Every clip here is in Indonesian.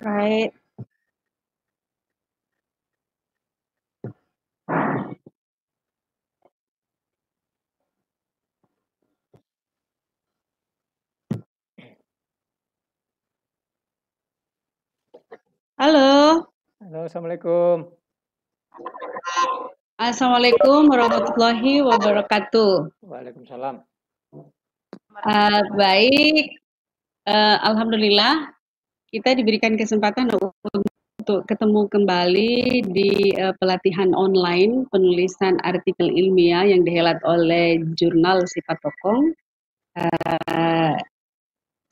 Right. Halo. Halo, Assalamualaikum. Assalamualaikum warahmatullahi wabarakatuh. Waalaikumsalam. Baik, alhamdulillah kita diberikan kesempatan untuk ketemu kembali di pelatihan online penulisan artikel ilmiah yang dihelat oleh jurnal Sifat Tokong.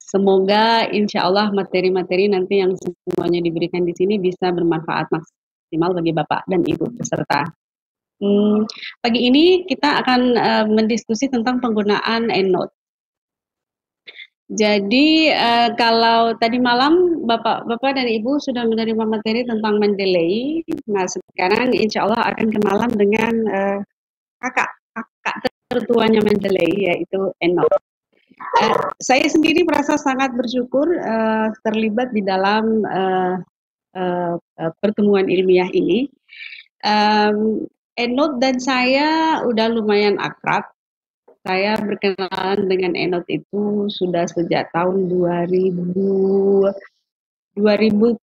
Semoga insya Allah materi-materi nanti yang semuanya diberikan di sini bisa bermanfaat maksimal bagi Bapak dan Ibu peserta. Pagi ini kita akan mendiskusi tentang penggunaan EndNote. Jadi kalau tadi malam Bapak dan Ibu sudah menerima materi tentang Mendeley, nah sekarang insya Allah akan kenalan dengan kakak tertuanya Mendeley, yaitu EndNote. Saya sendiri merasa sangat bersyukur terlibat di dalam pertemuan ilmiah ini. EndNote dan saya udah lumayan akrab. Saya berkenalan dengan EndNote itu sudah sejak tahun 2011, 2010.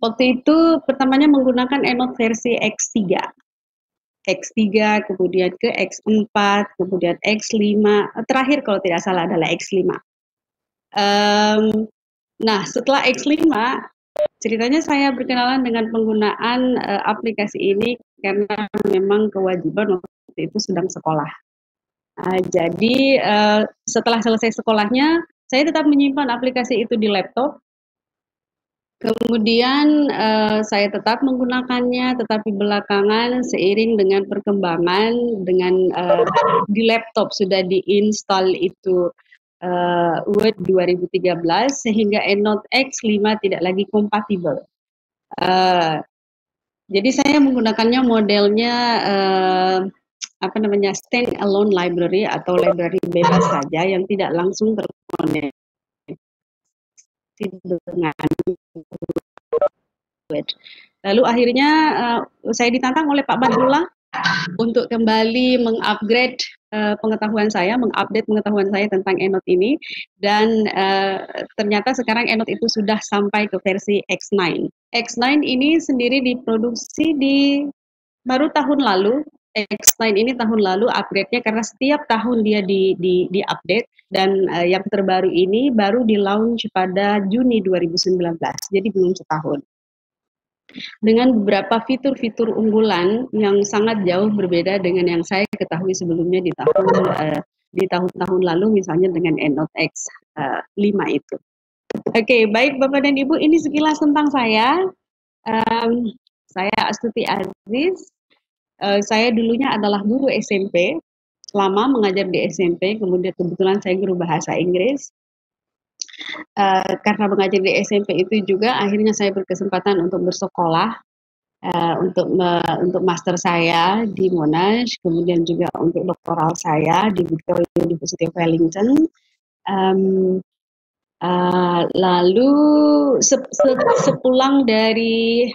Waktu itu pertamanya menggunakan EndNote versi X3, kemudian ke X4, kemudian X5, terakhir kalau tidak salah adalah X5. Nah, setelah X5, ceritanya saya berkenalan dengan penggunaan aplikasi ini karena memang kewajiban waktu itu sedang sekolah. Jadi setelah selesai sekolahnya, saya tetap menyimpan aplikasi itu di laptop. Kemudian saya tetap menggunakannya, tetapi belakangan seiring dengan perkembangan, dengan di laptop sudah diinstal itu Word 2013 sehingga EndNote X5 tidak lagi kompatibel. Jadi saya menggunakannya modelnya stand alone library atau library bebas saja yang tidak langsung terkoneksi dengan Word. Lalu akhirnya saya ditantang oleh Pak Badrullah untuk kembali mengupgrade pengetahuan saya, mengupdate pengetahuan saya tentang EndNote ini, dan ternyata sekarang EndNote itu sudah sampai ke versi X9. X9 ini sendiri diproduksi baru tahun lalu. X9 ini tahun lalu upgrade-nya karena setiap tahun dia di-update, dan yang terbaru ini baru di-launch pada Juni 2019, jadi belum setahun. Dengan beberapa fitur-fitur unggulan yang sangat jauh berbeda dengan yang saya ketahui sebelumnya di tahun-tahun lalu, misalnya dengan EndNote X5 itu. Oke, baik Bapak dan Ibu, ini sekilas tentang saya. Saya Astuti Aziz. Saya dulunya adalah guru SMP, lama mengajar di SMP, kemudian kebetulan saya guru bahasa Inggris. Karena mengajar di SMP itu juga akhirnya saya berkesempatan untuk bersekolah untuk master saya di Monash, kemudian juga untuk doktoral saya di Victoria University of Wellington. Lalu sepulang dari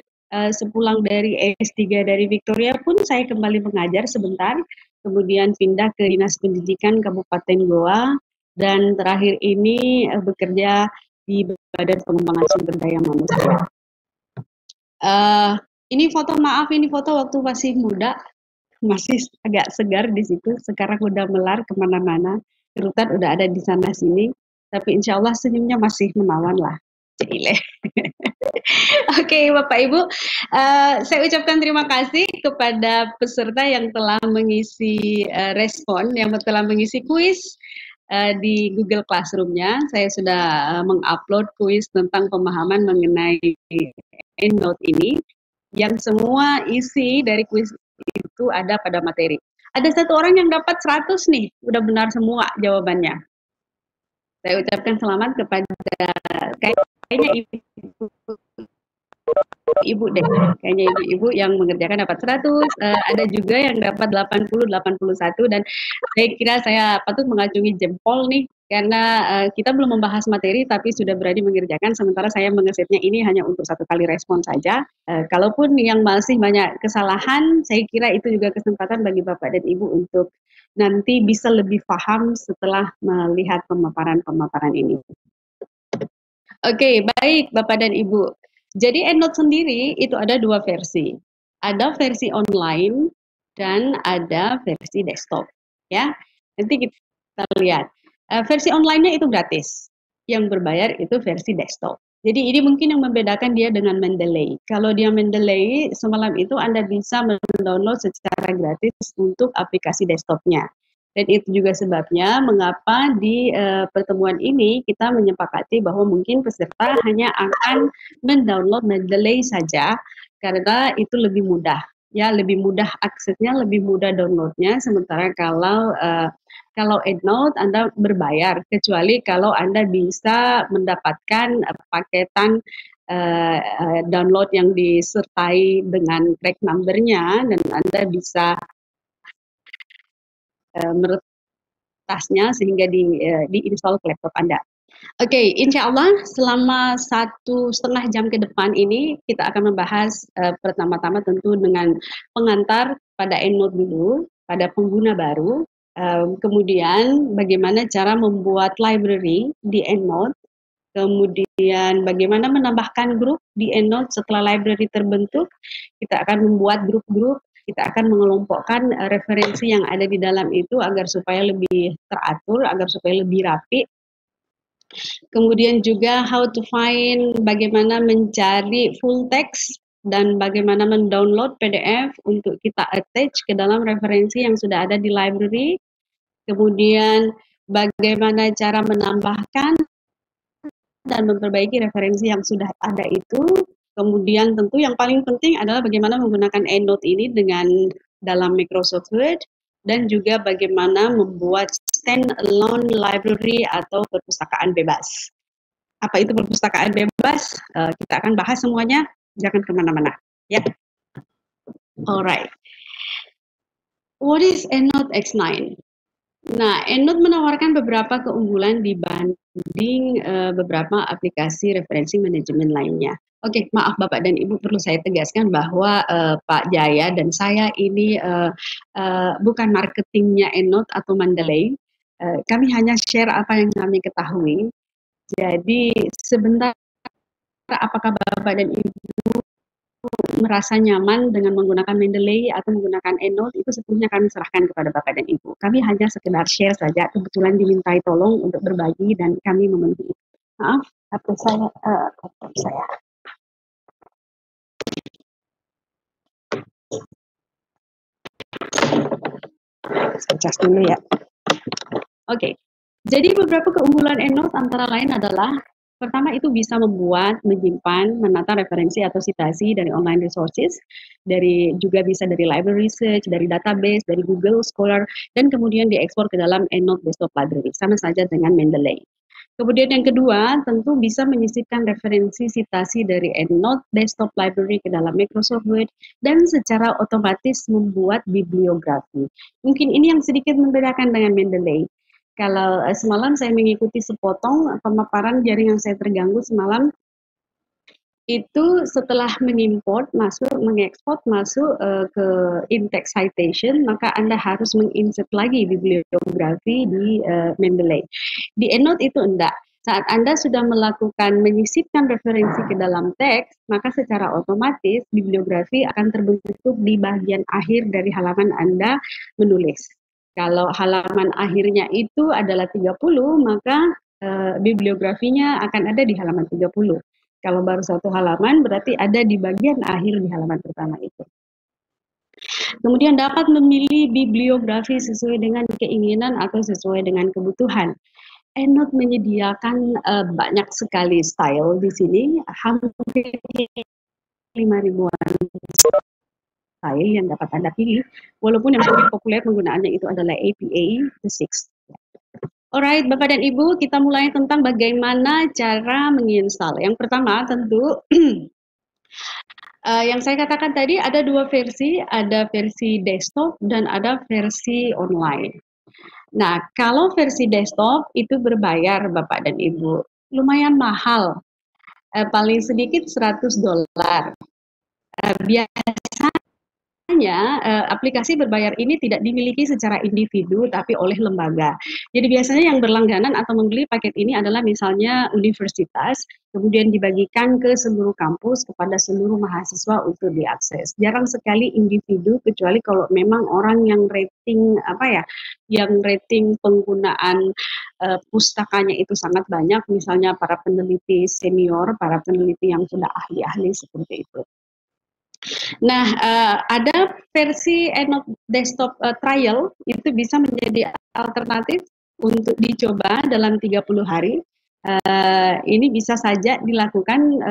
S3 dari Victoria pun saya kembali mengajar sebentar, kemudian pindah ke Dinas Pendidikan Kabupaten Goa, dan terakhir ini bekerja di Badan Pengembangan Sumber Daya Manusia. Ini foto waktu masih muda, masih agak segar di situ. Sekarang udah melar kemana-mana, kerutan udah ada di sana sini, tapi insya Allah senyumnya masih menawan lah. Cile. Oke, Bapak Ibu, saya ucapkan terima kasih kepada peserta yang telah mengisi respon, yang telah mengisi kuis di Google Classroom-nya. Saya sudah mengupload kuis tentang pemahaman mengenai EndNote ini, yang semua isi dari kuis itu ada pada materi. Ada satu orang yang dapat 100 nih, udah benar semua jawabannya. Saya ucapkan selamat kepada kayaknya Ibu ibu deh. Kayaknya ibu-ibu yang mengerjakan dapat 100, ada juga yang dapat 80, 81 dan saya kira saya patut mengacungi jempol nih karena kita belum membahas materi tapi sudah berani mengerjakan sementara saya mengesetnya ini hanya untuk 1 kali respon saja. Kalaupun yang masih banyak kesalahan, saya kira itu juga kesempatan bagi Bapak dan Ibu untuk nanti bisa lebih paham setelah melihat pemaparan-pemaparan ini. Oke, baik Bapak dan Ibu. Jadi EndNote sendiri itu ada 2 versi. Ada versi online dan ada versi desktop. Ya, nanti kita lihat. Versi online-nya itu gratis. Yang berbayar itu versi desktop. Jadi ini mungkin yang membedakan dia dengan Mendeley. Kalau dia Mendeley, semalam itu Anda bisa mendownload secara gratis untuk aplikasi desktopnya. Dan itu juga sebabnya mengapa di pertemuan ini kita menyepakati bahwa mungkin peserta hanya akan mendownload Mendeley saja karena itu lebih mudah. Ya, lebih mudah aksesnya, lebih mudah downloadnya. Sementara kalau EndNote Anda berbayar, kecuali kalau Anda bisa mendapatkan paketan download yang disertai dengan track number-nya dan Anda bisa meretasnya sehingga diinstal ke laptop Anda. Oke, insya Allah selama 1,5 jam ke depan ini kita akan membahas pertama-tama tentu dengan pengantar pada EndNote dulu, pada pengguna baru, kemudian bagaimana cara membuat library di EndNote, kemudian bagaimana menambahkan grup di EndNote setelah library terbentuk, kita akan membuat grup-grup, kita akan mengelompokkan referensi yang ada di dalam itu agar supaya lebih teratur, agar supaya lebih rapi. Kemudian juga how to find bagaimana mencari full text dan bagaimana mendownload PDF untuk kita attach ke dalam referensi yang sudah ada di library. Kemudian bagaimana cara menambahkan dan memperbaiki referensi yang sudah ada itu. Kemudian tentu yang paling penting adalah bagaimana menggunakan EndNote ini dengan dalam Microsoft Word dan juga bagaimana membuat stand-alone library atau perpustakaan bebas. Apa itu perpustakaan bebas? Kita akan bahas semuanya, jangan kemana-mana. Ya, alright. What is EndNote X9? Nah, EndNote menawarkan beberapa keunggulan dibanding beberapa aplikasi referensi manajemen lainnya. Oke, maaf Bapak dan Ibu, perlu saya tegaskan bahwa Pak Jaya dan saya ini bukan marketingnya EndNote atau Mendeley. Kami hanya share apa yang kami ketahui. Jadi sebentar, apakah Bapak dan Ibu merasa nyaman dengan menggunakan Mendeley atau menggunakan EndNote, itu sepenuhnya kami serahkan kepada Bapak dan Ibu. Kami hanya sekedar share saja, kebetulan dimintai tolong untuk berbagi dan kami memenuhi. Maaf, laptop saya. Saya cas dulu ya. Oke, jadi beberapa keunggulan EndNote antara lain adalah pertama itu bisa membuat, menyimpan, menata referensi atau citasi dari online resources, juga bisa dari library research, dari database, dari Google Scholar, dan kemudian diekspor ke dalam EndNote Desktop Library, sama saja dengan Mendeley. Kemudian yang kedua, tentu bisa menyisipkan referensi citasi dari EndNote Desktop Library ke dalam Microsoft Word dan secara otomatis membuat bibliografi. Mungkin ini yang sedikit membedakan dengan Mendeley. Kalau semalam saya mengikuti sepotong pemaparan jaringan saya terganggu semalam, itu setelah mengimport masuk, mengekspor masuk ke in-text citation, maka Anda harus menginsert lagi bibliografi di Mendeley. Di EndNote itu enggak. Saat Anda sudah melakukan menyisipkan referensi ke dalam teks, maka secara otomatis bibliografi akan terbentuk di bagian akhir dari halaman Anda menulis. Kalau halaman akhirnya itu adalah 30, maka bibliografinya akan ada di halaman 30. Kalau baru satu halaman, berarti ada di bagian akhir di halaman pertama itu. Kemudian dapat memilih bibliografi sesuai dengan keinginan atau sesuai dengan kebutuhan. EndNote menyediakan banyak sekali style di sini, hampir 5.000-an style yang dapat Anda pilih, walaupun yang paling populer penggunaannya itu adalah APA the 6. Alright, Bapak dan Ibu, kita mulai tentang bagaimana cara menginstal. Yang pertama tentu Yang saya katakan tadi ada dua versi, ada versi desktop dan ada versi online. Nah, kalau versi desktop itu berbayar Bapak dan Ibu, lumayan mahal, paling sedikit $100. Biasanya aplikasi berbayar ini tidak dimiliki secara individu tapi oleh lembaga. Jadi biasanya yang berlangganan atau membeli paket ini adalah misalnya universitas, kemudian dibagikan ke seluruh kampus kepada seluruh mahasiswa untuk diakses. Jarang sekali individu kecuali kalau memang orang yang rating yang rating penggunaan pustakanya itu sangat banyak, misalnya para peneliti senior, para peneliti yang sudah ahli-ahli seperti itu. Nah, ada versi EndNote Desktop Trial, itu bisa menjadi alternatif untuk dicoba dalam 30 hari. Ini bisa saja dilakukan,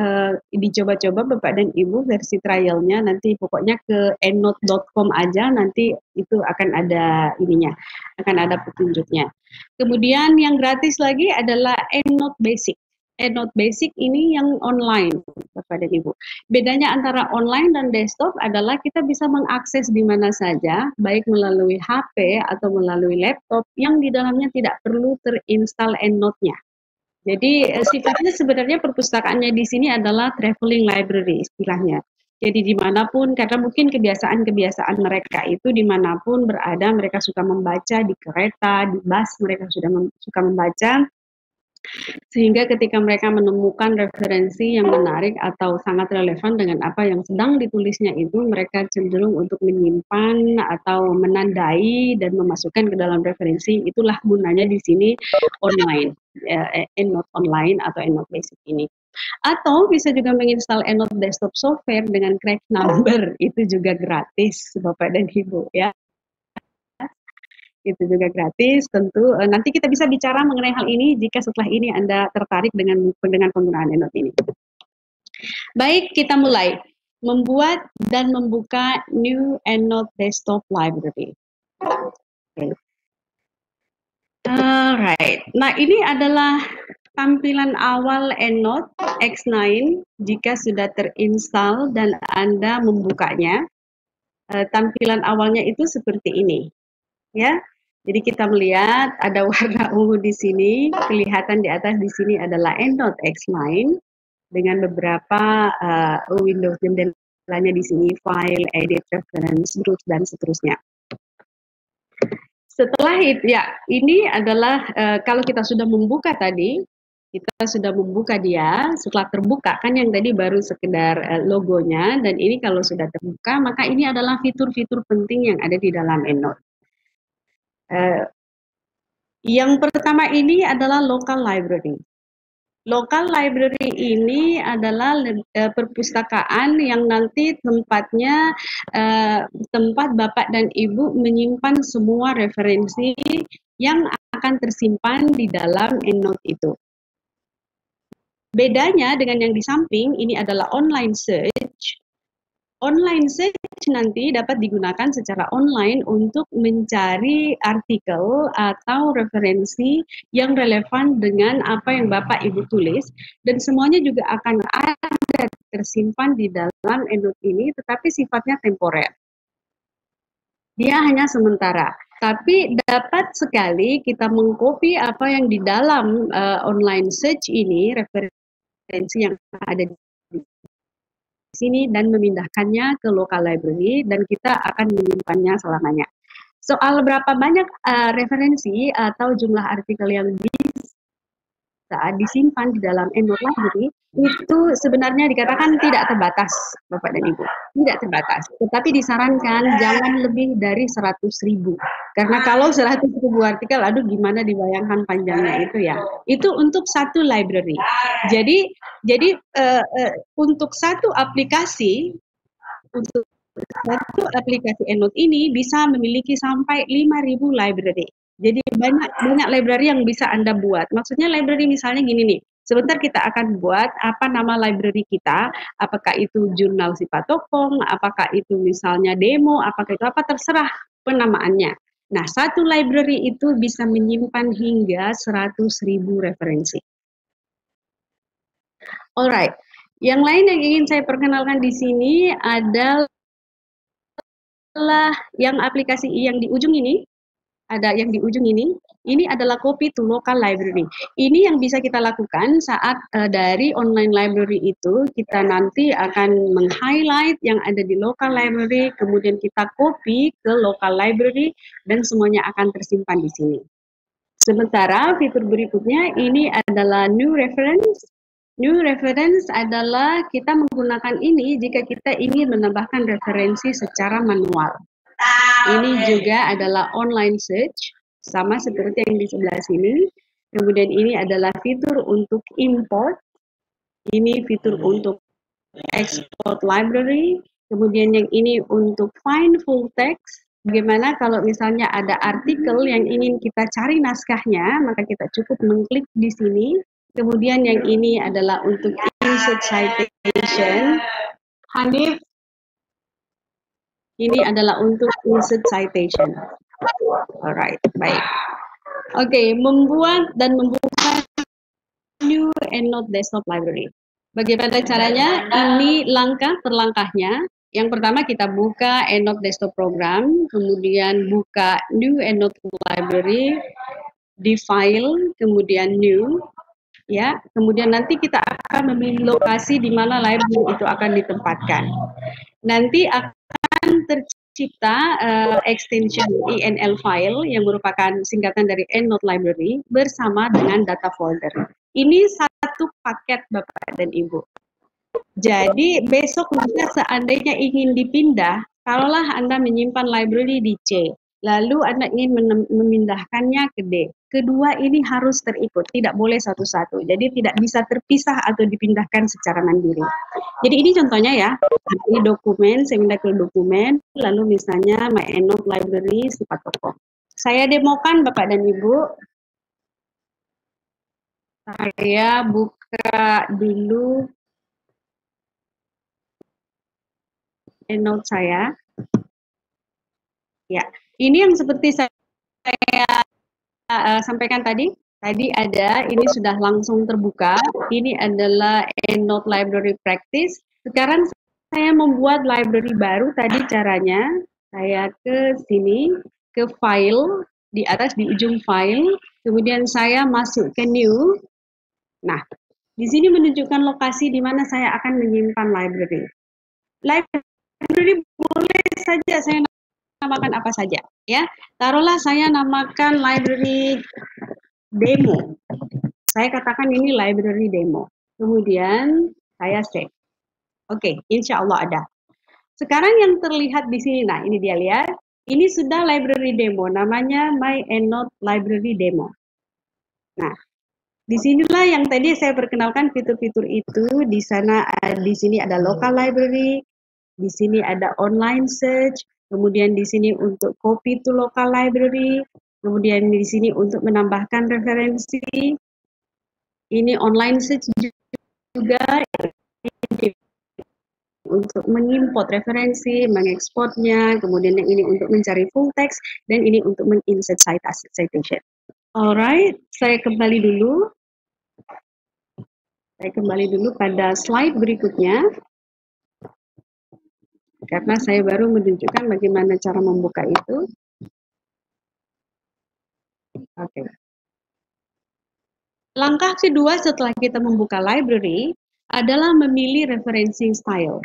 dicoba-coba Bapak dan Ibu versi trialnya, nanti pokoknya ke endnote.com aja, nanti itu akan ada ininya, akan ada petunjuknya. Kemudian yang gratis lagi adalah EndNote Basic. EndNote Basic ini yang online, Bapak dan Ibu. Bedanya antara online dan desktop adalah kita bisa mengakses di mana saja, baik melalui HP atau melalui laptop yang di dalamnya tidak perlu terinstall EndNote-nya. Jadi sifatnya sebenarnya perpustakaannya di sini adalah traveling library istilahnya. Jadi dimanapun, karena mungkin kebiasaan-kebiasaan mereka itu dimanapun berada, mereka suka membaca di kereta, di bus, mereka suka membaca, sehingga ketika mereka menemukan referensi yang menarik atau sangat relevan dengan apa yang sedang ditulisnya itu, mereka cenderung untuk menyimpan atau menandai dan memasukkan ke dalam referensi. Itulah gunanya di sini online, EndNote Online atau EndNote Basic ini. Atau bisa juga menginstal EndNote Desktop Software dengan crack number, itu juga gratis Bapak dan Ibu ya. Itu juga gratis tentu. Nanti kita bisa bicara mengenai hal ini jika setelah ini Anda tertarik dengan penggunaan EndNote ini. Baik, kita mulai membuat dan membuka new EndNote Desktop Library. Okay. Alright, nah ini adalah tampilan awal EndNote X9 jika sudah terinstall dan Anda membukanya. Tampilan awalnya itu seperti ini, ya. Jadi kita melihat ada warna ungu di sini, kelihatan di atas di sini adalah EndNote X9 dengan beberapa window jendelanya di sini, file, edit, reference, groups dan seterusnya. Setelah itu ya, ini adalah kalau kita sudah membuka tadi, kita sudah membuka dia, setelah terbuka kan yang tadi baru sekedar logonya, dan ini kalau sudah terbuka maka ini adalah fitur-fitur penting yang ada di dalam EndNote. Yang pertama ini adalah local library. Local library ini adalah perpustakaan yang nanti tempatnya tempat Bapak dan Ibu menyimpan semua referensi yang akan tersimpan di dalam EndNote itu. Bedanya dengan yang di samping, ini adalah online search. Online search nanti dapat digunakan secara online untuk mencari artikel atau referensi yang relevan dengan apa yang Bapak Ibu tulis, dan semuanya juga akan ada tersimpan di dalam EndNote ini, tetapi sifatnya temporer. Dia hanya sementara. Tapi dapat sekali kita mengcopy apa yang di dalam online search ini, referensi yang ada di sini dan memindahkannya ke local library dan kita akan menyimpannya selamanya. Soal berapa banyak referensi atau jumlah artikel yang bisa disimpan di dalam EndNote Library itu sebenarnya dikatakan tidak terbatas, Bapak dan Ibu. Tidak terbatas, tetapi disarankan jangan lebih dari 100.000. Karena kalau 100.000 artikel, aduh gimana dibayangkan panjangnya itu ya. Itu untuk satu library. Jadi untuk satu aplikasi EndNote ini bisa memiliki sampai 5.000 library. Jadi banyak library yang bisa Anda buat. Maksudnya library misalnya gini nih, sebentar kita akan buat apa nama library kita, apakah itu jurnal Sipatokong, apakah itu misalnya demo, apakah itu apa, terserah penamaannya. Nah, satu library itu bisa menyimpan hingga 100.000 referensi. Alright, Yang lain yang ingin saya perkenalkan di sini adalah yang aplikasi yang di ujung ini. Ada yang di ujung ini adalah copy to local library. Ini yang bisa kita lakukan saat dari online library itu kita nanti akan meng-highlight yang ada di local library, kemudian kita copy ke local library dan semuanya akan tersimpan di sini. Sementara fitur berikutnya ini adalah new reference. New reference adalah kita menggunakan ini jika kita ingin menambahkan referensi secara manual. Ini juga adalah online search, sama seperti yang di sebelah sini. Kemudian ini adalah fitur untuk import. Ini fitur untuk export library. Kemudian yang ini untuk find full text. Bagaimana kalau misalnya ada artikel yang ingin kita cari naskahnya, maka kita cukup mengklik di sini. Kemudian yang ini adalah untuk insert citation. Hanif, ini adalah untuk insert citation. Alright, baik. Oke, membuat dan membuka new EndNote desktop library. Bagaimana caranya? Ini langkah per langkahnya. Yang pertama kita buka EndNote desktop program, kemudian buka new EndNote library, di file, kemudian new, ya. Kemudian nanti kita akan memilih lokasi di mana library itu akan ditempatkan. Nanti akan tercipta extension INL file yang merupakan singkatan dari EndNote library bersama dengan data folder. Ini satu paket Bapak dan Ibu. Jadi besok juga seandainya ingin dipindah, taruhlah Anda menyimpan library di C, lalu Anda ingin memindahkannya ke D. Kedua ini harus terikut, tidak boleh satu-satu. Jadi tidak bisa terpisah atau dipindahkan secara mandiri. Jadi ini contohnya ya, ini dokumen, saya pindah ke dokumen, lalu misalnya my EndNote library sifat tokoh. Saya demokan Bapak dan Ibu. Saya buka dulu EndNote saya. Ya, ini yang seperti saya sampaikan tadi. Tadi ada, ini sudah langsung terbuka. Ini adalah EndNote Library Practice. Sekarang saya membuat library baru. Tadi caranya, saya ke sini, ke file, di atas di ujung file. Kemudian saya masuk ke new. Nah, di sini menunjukkan lokasi di mana saya akan menyimpan library. Library boleh saja saya namakan apa saja, ya. Taruhlah saya namakan library demo. Saya katakan ini library demo. Kemudian saya save. Oke, insya Allah ada. Sekarang yang terlihat di sini, nah ini dia lihat. Ini sudah library demo, namanya My EndNote Library Demo. Nah, disinilah yang tadi saya perkenalkan fitur-fitur itu. Di sana, di sini ada local library, di sini ada online search, kemudian di sini untuk copy to local library, kemudian di sini untuk menambahkan referensi. Ini online search juga untuk mengimport referensi, mengekspornya, kemudian yang ini untuk mencari full text, dan ini untuk menginsert citation. Alright, saya kembali dulu. Saya kembali dulu pada slide berikutnya. Karena saya baru menunjukkan bagaimana cara membuka itu. Oke. Langkah kedua setelah kita membuka library adalah memilih referencing style.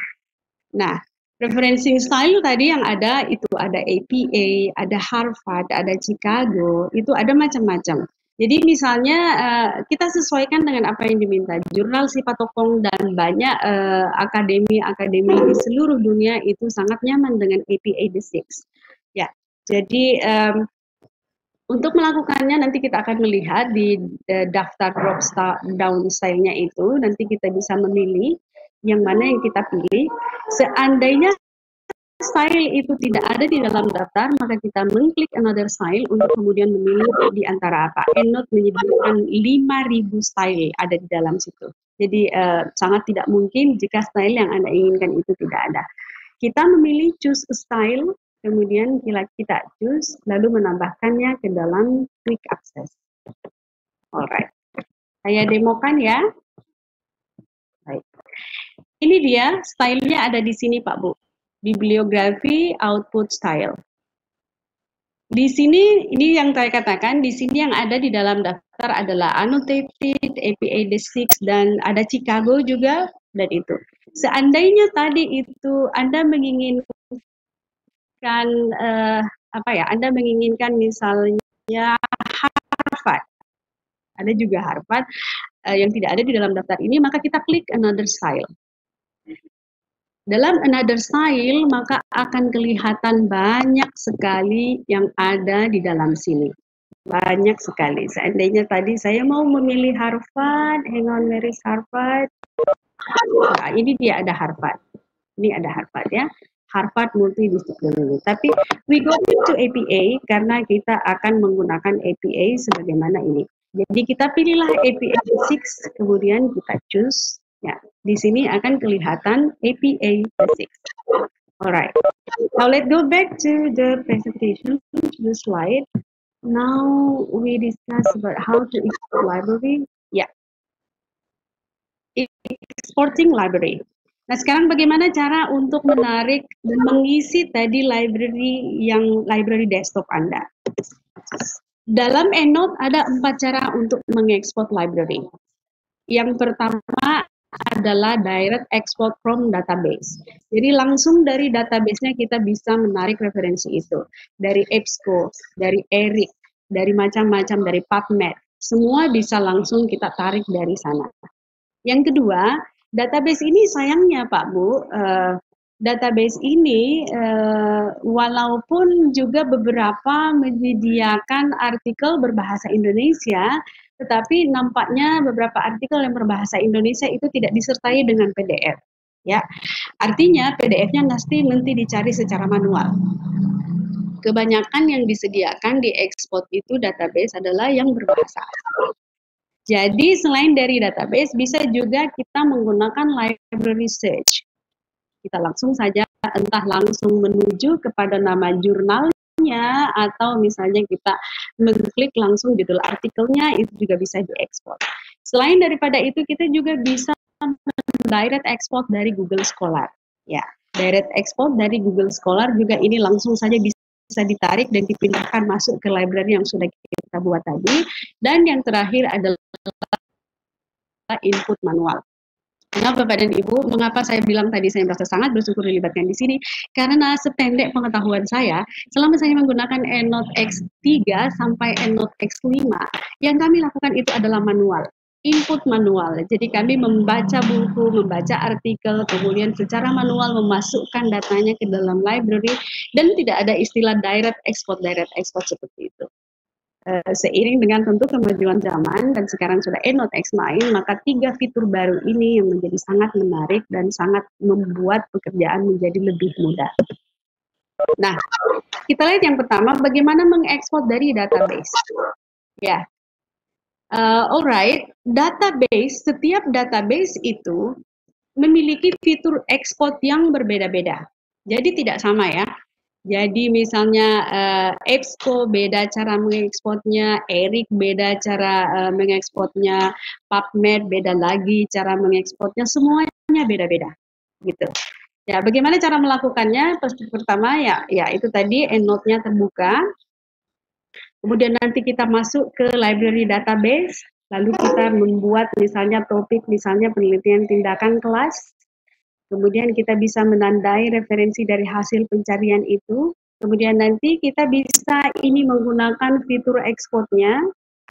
Nah, referencing style tadi yang ada itu ada APA, ada Harvard, ada Chicago, itu ada macam-macam. Jadi misalnya kita sesuaikan dengan apa yang diminta. Jurnal Sifat Tokoh dan banyak akademi-akademi di seluruh dunia itu sangat nyaman dengan APA D6. Ya, jadi untuk melakukannya nanti kita akan melihat di daftar drop down style-nya itu, nanti kita bisa memilih yang mana yang kita pilih. Seandainya style itu tidak ada di dalam daftar, maka kita mengklik another style untuk kemudian memilih di antara apa. EndNote menyediakan 5.000 style ada di dalam situ. Jadi sangat tidak mungkin jika style yang Anda inginkan itu tidak ada. Kita memilih choose a style, kemudian kita choose, lalu menambahkannya ke dalam quick access. Alright, saya demokan ya. Baik. Ini dia stylenya ada di sini Pak Bu. Bibliografi output style. Di sini ini yang saya katakan, di sini yang ada di dalam daftar adalah annotated, APA D6 dan ada Chicago juga dan itu. Seandainya tadi itu Anda menginginkan Anda menginginkan misalnya Harvard, ada juga Harvard yang tidak ada di dalam daftar ini, maka kita klik another style. Dalam another style, maka akan kelihatan banyak sekali yang ada di dalam sini. Banyak sekali. Seandainya tadi saya mau memilih Harvard, hang on, where is Harvard? Nah, ini dia ada Harvard. Ini ada Harvard ya. Harvard multidisciplinary. Tapi we go into APA karena kita akan menggunakan APA sebagaimana ini. Jadi kita pilihlah APA 6, kemudian kita choose. Ya, di sini akan kelihatan APA 6. Alright. Now let's go back to the presentation, to the slide. Now we discuss about how to export library. Ya, exporting library. Nah, sekarang bagaimana cara untuk menarik dan mengisi tadi library desktop Anda? Dalam EndNote ada 4 cara untuk mengekspor library. Yang pertama adalah direct export from database. Jadi langsung dari database-nya kita bisa menarik referensi itu. Dari EBSCO, dari ERIC, dari macam-macam, dari PubMed. Semua bisa langsung kita tarik dari sana. Yang kedua, database ini sayangnya Pak Bu, database ini walaupun juga beberapa menyediakan artikel berbahasa Indonesia, tetapi nampaknya beberapa artikel yang berbahasa Indonesia itu tidak disertai dengan PDF. Ya, artinya PDF-nya nanti dicari secara manual. Kebanyakan yang disediakan di ekspor itu database adalah yang berbahasa asing. Jadi selain dari database, bisa juga kita menggunakan library search. Kita langsung saja entah langsung menuju kepada nama jurnalnya atau misalnya kita mengklik langsung judul artikelnya, itu juga bisa diekspor. Selain daripada itu, kita juga bisa direct export dari Google Scholar. Ya, direct export dari Google Scholar juga ini langsung saja bisa ditarik dan dipindahkan masuk ke library yang sudah kita buat tadi. Dan yang terakhir adalah input manual. Nah, Bapak dan Ibu, mengapa saya bilang tadi saya merasa sangat bersyukur dilibatkan di sini? Karena sependek pengetahuan saya, selama saya menggunakan EndNote X3 sampai EndNote X5, yang kami lakukan itu adalah manual, input manual. Jadi kami membaca buku, membaca artikel, kemudian secara manual memasukkan datanya ke dalam library, dan tidak ada istilah direct export seperti itu. Seiring dengan tentu kemajuan zaman dan sekarang sudah EndNote X9, maka 3 fitur baru ini yang menjadi sangat menarik dan sangat membuat pekerjaan menjadi lebih mudah. Nah, kita lihat yang pertama, bagaimana mengekspor dari database. Ya, alright, database, setiap database itu memiliki fitur ekspor yang berbeda-beda. Jadi tidak sama ya. Jadi misalnya EBSCO beda cara mengekspornya, ERIC beda cara mengekspornya, PubMed beda lagi cara mengekspornya, semuanya beda-beda, gitu. Ya, bagaimana cara melakukannya? Pertama ya itu tadi EndNote-nya terbuka, kemudian nanti kita masuk ke library database, lalu kita membuat misalnya topik, misalnya penelitian tindakan kelas. Kemudian kita bisa menandai referensi dari hasil pencarian itu. Kemudian nanti kita bisa ini menggunakan fitur ekspornya.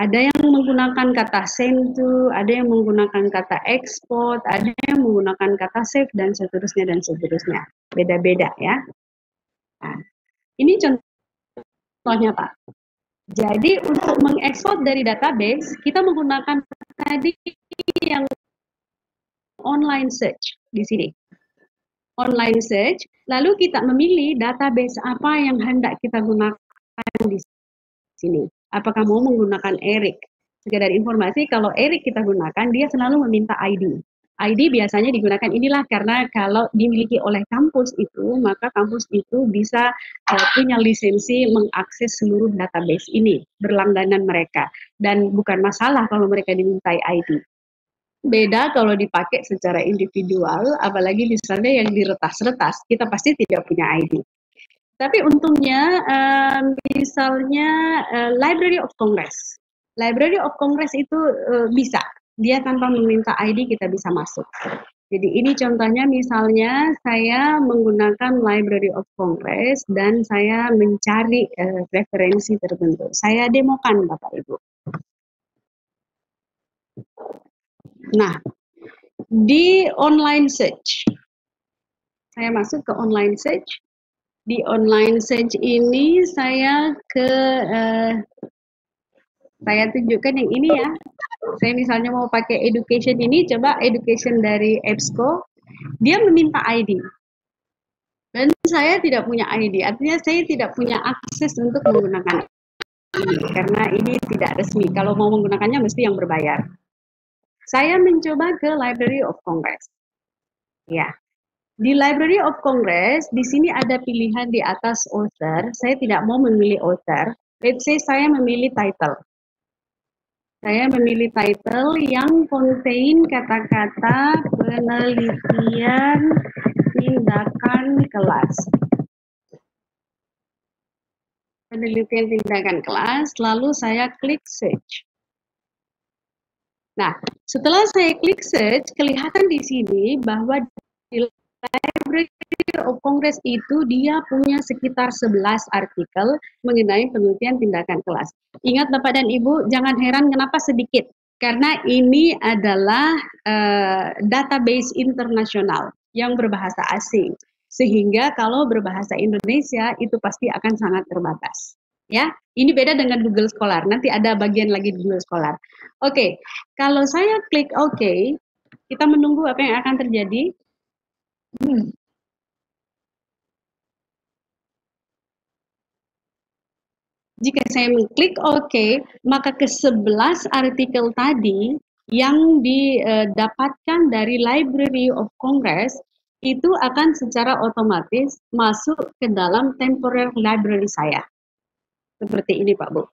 Ada yang menggunakan kata send to, ada yang menggunakan kata export, ada yang menggunakan kata save, dan seterusnya, dan seterusnya. Beda-beda ya. Nah, ini contohnya Pak. Jadi untuk mengekspor dari database, kita menggunakan tadi yang online search di sini. Online search, lalu kita memilih database apa yang hendak kita gunakan di sini. Apakah mau menggunakan ERIC? Sekedar informasi, kalau ERIC kita gunakan, dia selalu meminta ID. ID biasanya digunakan inilah karena kalau dimiliki oleh kampus itu, maka kampus itu bisa punya lisensi mengakses seluruh database ini, berlangganan mereka. Dan bukan masalah kalau mereka dimintai ID. Beda kalau dipakai secara individual, apalagi misalnya yang diretas-retas, kita pasti tidak punya ID. Tapi untungnya, misalnya Library of Congress. Library of Congress itu bisa, dia tanpa meminta ID kita bisa masuk. Jadi ini contohnya misalnya saya menggunakan Library of Congress dan saya mencari referensi tertentu. Saya demokan Bapak Ibu. Nah, di online search, saya masuk ke online search. Di online search ini saya tunjukkan yang ini ya. Saya misalnya mau pakai education ini, coba education dari EBSCO, dia meminta ID. Dan saya tidak punya ID, artinya saya tidak punya akses untuk menggunakan ini, karena ini tidak resmi. Kalau mau menggunakannya mesti yang berbayar. Saya mencoba ke Library of Congress. Ya, di Library of Congress, di sini ada pilihan di atas author. Saya tidak mau memilih author. Let's say saya memilih title. Saya memilih title yang contain kata-kata penelitian tindakan kelas. Penelitian tindakan kelas, lalu saya klik search. Nah, setelah saya klik search, kelihatan di sini bahwa di Library of Congress itu dia punya sekitar 11 artikel mengenai penelitian tindakan kelas. Ingat Bapak dan Ibu, jangan heran kenapa sedikit. Karena ini adalah database internasional yang berbahasa asing. Sehingga kalau berbahasa Indonesia itu pasti akan sangat terbatas. Ya, ini beda dengan Google Scholar. Nanti ada bagian lagi di Google Scholar. Oke, kalau saya klik OK, kita menunggu apa yang akan terjadi. Jika saya mengklik OK, maka ke-11 artikel tadi yang didapatkan dari Library of Congress itu akan secara otomatis masuk ke dalam temporary library saya. Seperti ini Pak Bu.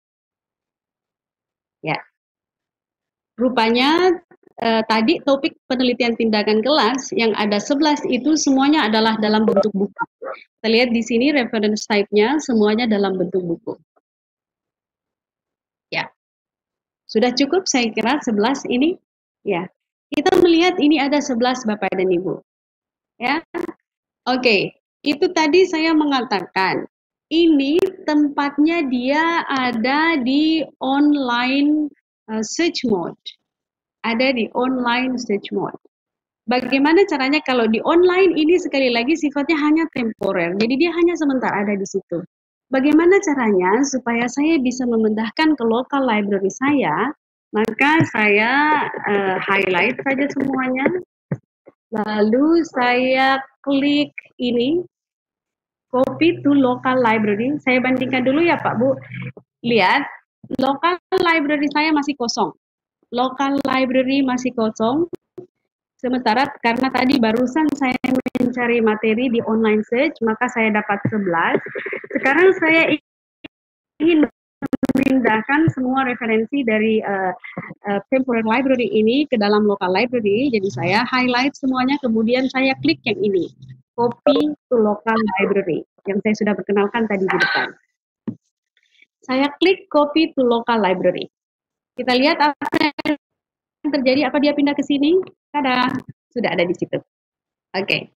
Ya. Rupanya tadi topik penelitian tindakan kelas yang ada 11 itu semuanya adalah dalam bentuk buku. Kita lihat di sini reference type-nya semuanya dalam bentuk buku. Ya. Sudah cukup saya kira 11 ini. Ya. Kita melihat ini ada 11 Bapak dan Ibu. Ya. Oke, itu tadi saya mengatakan ini tempatnya dia ada di online search mode. Ada di online search mode. Bagaimana caranya kalau di online ini sekali lagi sifatnya hanya temporer. Jadi dia hanya sementara ada di situ. Bagaimana caranya supaya saya bisa memindahkan ke local library saya? Maka saya highlight saja semuanya. Lalu saya klik ini copy to local library. Saya bandingkan dulu ya Pak Bu. Lihat, local library saya masih kosong. Local library masih kosong. Sementara karena tadi barusan saya mencari materi di online search, maka saya dapat 11. Sekarang saya ingin memindahkan semua referensi dari temporary library ini ke dalam local library. Jadi saya highlight semuanya, kemudian saya klik yang ini. Copy to local library yang saya sudah perkenalkan tadi di depan. Saya klik copy to local library. Kita lihat apa yang terjadi, apa dia pindah ke sini? Tada, sudah ada di situ. Oke.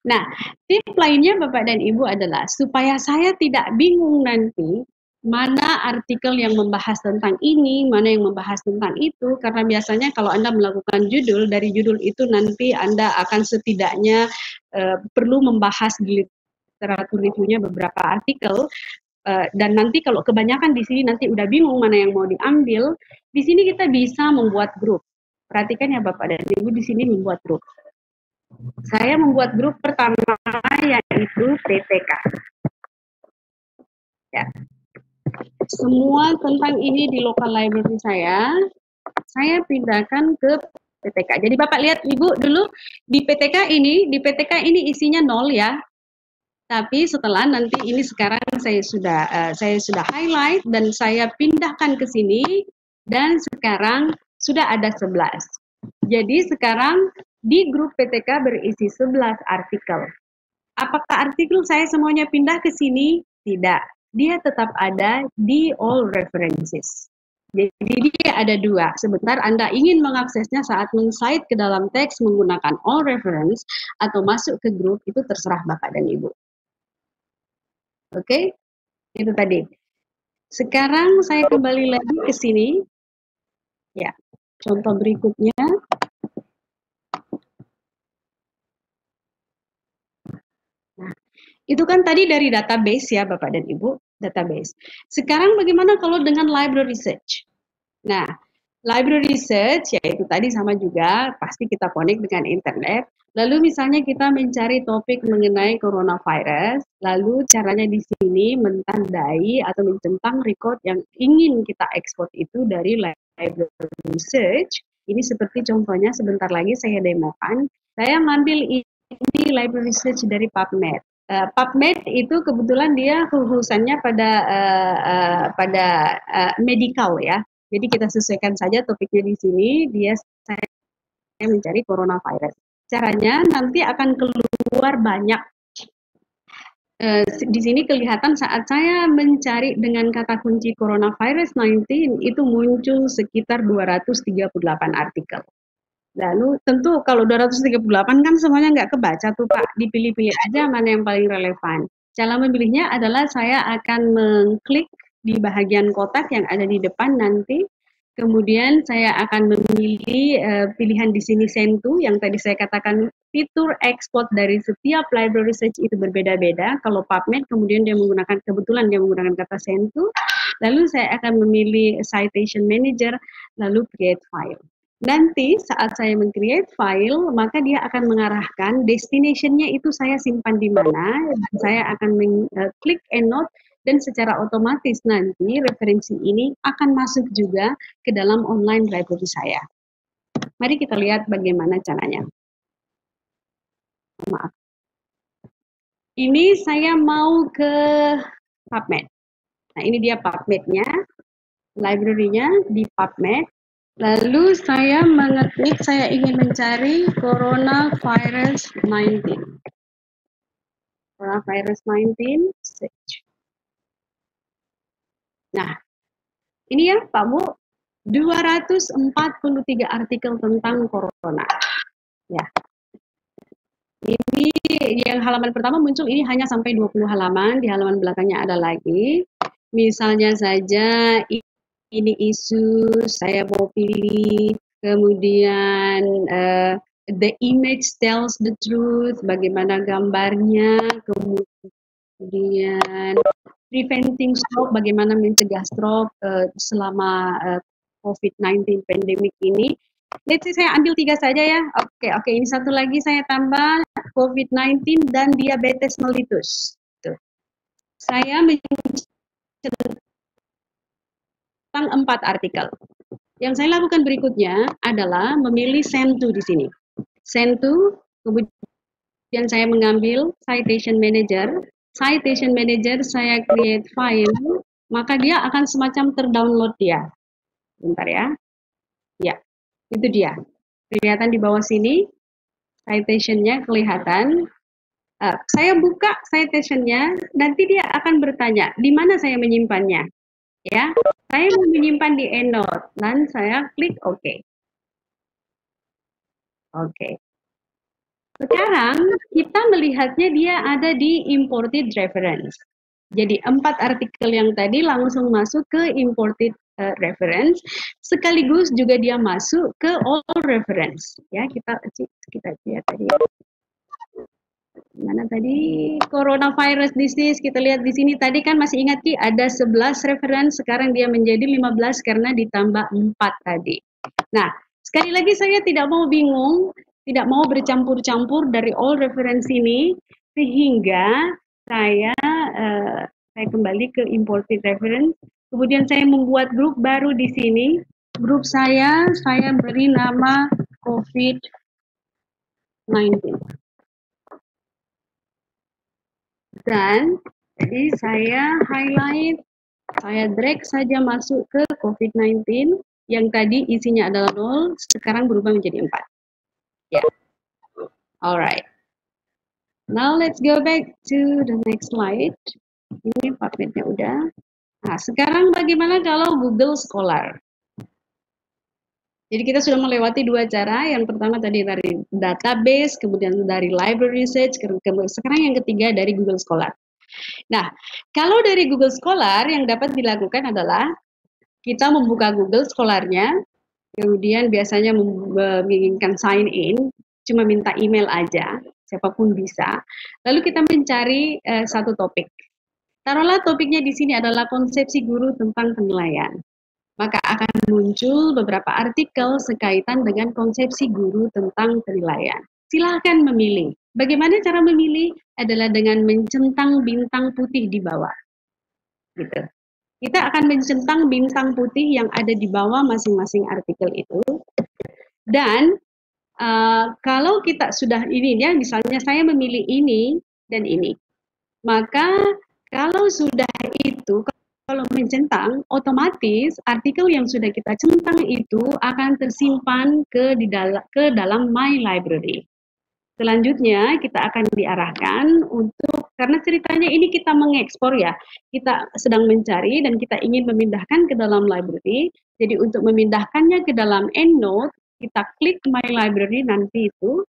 Nah, tip lainnya Bapak dan Ibu adalah supaya saya tidak bingung nanti mana artikel yang membahas tentang ini, mana yang membahas tentang itu, karena biasanya kalau Anda melakukan judul, dari judul itu nanti Anda akan setidaknya perlu membahas di literatur reviewnya beberapa artikel, dan nanti kalau kebanyakan di sini nanti udah bingung mana yang mau diambil, di sini kita bisa membuat grup. Perhatikan ya Bapak dan Ibu, di sini membuat grup. Saya membuat grup pertama yaitu PTK. Ya. Semua tentang ini di local library saya pindahkan ke PTK. Jadi Bapak lihat Ibu dulu di PTK ini isinya 0 ya. Tapi setelah nanti ini sekarang saya sudah highlight dan saya pindahkan ke sini dan sekarang sudah ada 11. Jadi sekarang di grup PTK berisi 11 artikel. Apakah artikel saya semuanya pindah ke sini? Tidak. Dia tetap ada di all references. Jadi dia ada dua. Sebentar Anda ingin mengaksesnya saat men-cite ke dalam teks menggunakan all reference atau masuk ke grup, itu terserah Bapak dan Ibu. Oke? Itu tadi. Sekarang saya kembali lagi ke sini. Ya, contoh berikutnya. Nah, itu kan tadi dari database ya Bapak dan Ibu, database. Sekarang bagaimana kalau dengan library search? Nah, library search yaitu tadi sama juga, pasti kita connect dengan internet. Lalu misalnya kita mencari topik mengenai coronavirus, lalu caranya di sini mentandai atau mencentang record yang ingin kita ekspor itu dari library search. Ini seperti contohnya sebentar lagi saya demokan. Saya ngambil ini library search dari PubMed. PubMed itu kebetulan dia khususannya pada medical ya. Jadi kita sesuaikan saja topiknya di sini. Saya mencari coronavirus. Caranya nanti akan keluar banyak. Di sini kelihatan saat saya mencari dengan kata kunci coronavirus 19 itu muncul sekitar 238 artikel. Lalu tentu kalau 238 kan semuanya nggak kebaca tuh Pak, dipilih-pilih aja mana yang paling relevan. Cara memilihnya adalah saya akan mengklik di bahagian kotak yang ada di depan nanti, kemudian saya akan memilih pilihan di sini send to, yang tadi saya katakan fitur export dari setiap library search itu berbeda-beda. Kalau PubMed kemudian kebetulan dia menggunakan kata send to, lalu saya akan memilih citation manager, lalu create file. Nanti saat saya meng-create file, maka dia akan mengarahkan destination-nya itu saya simpan di mana, dan saya akan klik EndNote, dan secara otomatis nanti referensi ini akan masuk juga ke dalam online library saya. Mari kita lihat bagaimana caranya. Maaf. Ini saya mau ke PubMed. Nah, ini dia PubMed-nya, library-nya di PubMed. Lalu saya mengetik, saya ingin mencari coronavirus 19. Coronavirus 19, search. Nah, ini ya Pak Bu, 243 artikel tentang corona. Ya. Ini yang halaman pertama muncul ini hanya sampai 20 halaman, di halaman belakangnya ada lagi. Misalnya saja ini isu, saya mau pilih, kemudian the image tells the truth, bagaimana gambarnya, kemudian preventing stroke, bagaimana mencegah stroke selama COVID-19 pandemic ini. Let's say saya ambil 3 saja ya. Oke, ini satu lagi saya tambah COVID-19 dan diabetes mellitus. Tuh. Saya tentang 4 artikel. Yang saya lakukan berikutnya adalah memilih send to di sini. Send to, kemudian saya mengambil citation manager. Citation manager saya create file, maka dia akan semacam terdownload dia. Bentar ya. Ya, itu dia. Kelihatan di bawah sini, citation-nya kelihatan. Saya buka citation-nya, nanti dia akan bertanya, di mana saya menyimpannya? Ya, saya menyimpan di EndNote dan saya klik OK. Oke. Sekarang kita melihatnya dia ada di imported reference. Jadi 4 artikel yang tadi langsung masuk ke imported reference, sekaligus juga dia masuk ke all reference. Ya, kita lihat tadi. Mana tadi coronavirus disease, kita lihat di sini tadi kan masih ingat Ki ada 11 reference, sekarang dia menjadi 15 karena ditambah 4 tadi. Nah, sekali lagi saya tidak mau bingung, tidak mau bercampur-campur dari all reference ini, sehingga saya kembali ke imported reference, kemudian saya membuat grup baru di sini. Grup saya beri nama COVID-19. Dan jadi saya highlight, saya drag saja masuk ke COVID-19. yang tadi isinya adalah 0, sekarang berubah menjadi 4. Ya, alright. Now let's go back to the next slide. Ini PubMed-nya udah. Nah, sekarang bagaimana kalau Google Scholar? Jadi kita sudah melewati 2 cara. Yang pertama tadi dari database, kemudian dari library research, sekarang yang ketiga dari Google Scholar. Nah, kalau dari Google Scholar yang dapat dilakukan adalah kita membuka Google Scholar-nya, kemudian biasanya menginginkan sign in, cuma minta email aja, siapapun bisa. Lalu kita mencari satu topik. Taruhlah topiknya di sini adalah konsepsi guru tentang penilaian. Maka akan muncul beberapa artikel sekaitan dengan konsepsi guru tentang penilaian. Silahkan memilih. Bagaimana cara memilih? Adalah dengan mencentang bintang putih di bawah. Gitu. Kita akan mencentang bintang putih yang ada di bawah masing-masing artikel itu. Dan kalau kita sudah ini ya, misalnya saya memilih ini dan ini. Maka kalau sudah itu, kalau mencentang, otomatis artikel yang sudah kita centang itu akan tersimpan ke dalam My Library. Selanjutnya kita akan diarahkan untuk, karena ceritanya ini kita mengekspor ya, kita sedang mencari dan kita ingin memindahkan ke dalam library. Jadi untuk memindahkannya ke dalam EndNote, kita klik My Library nanti itu,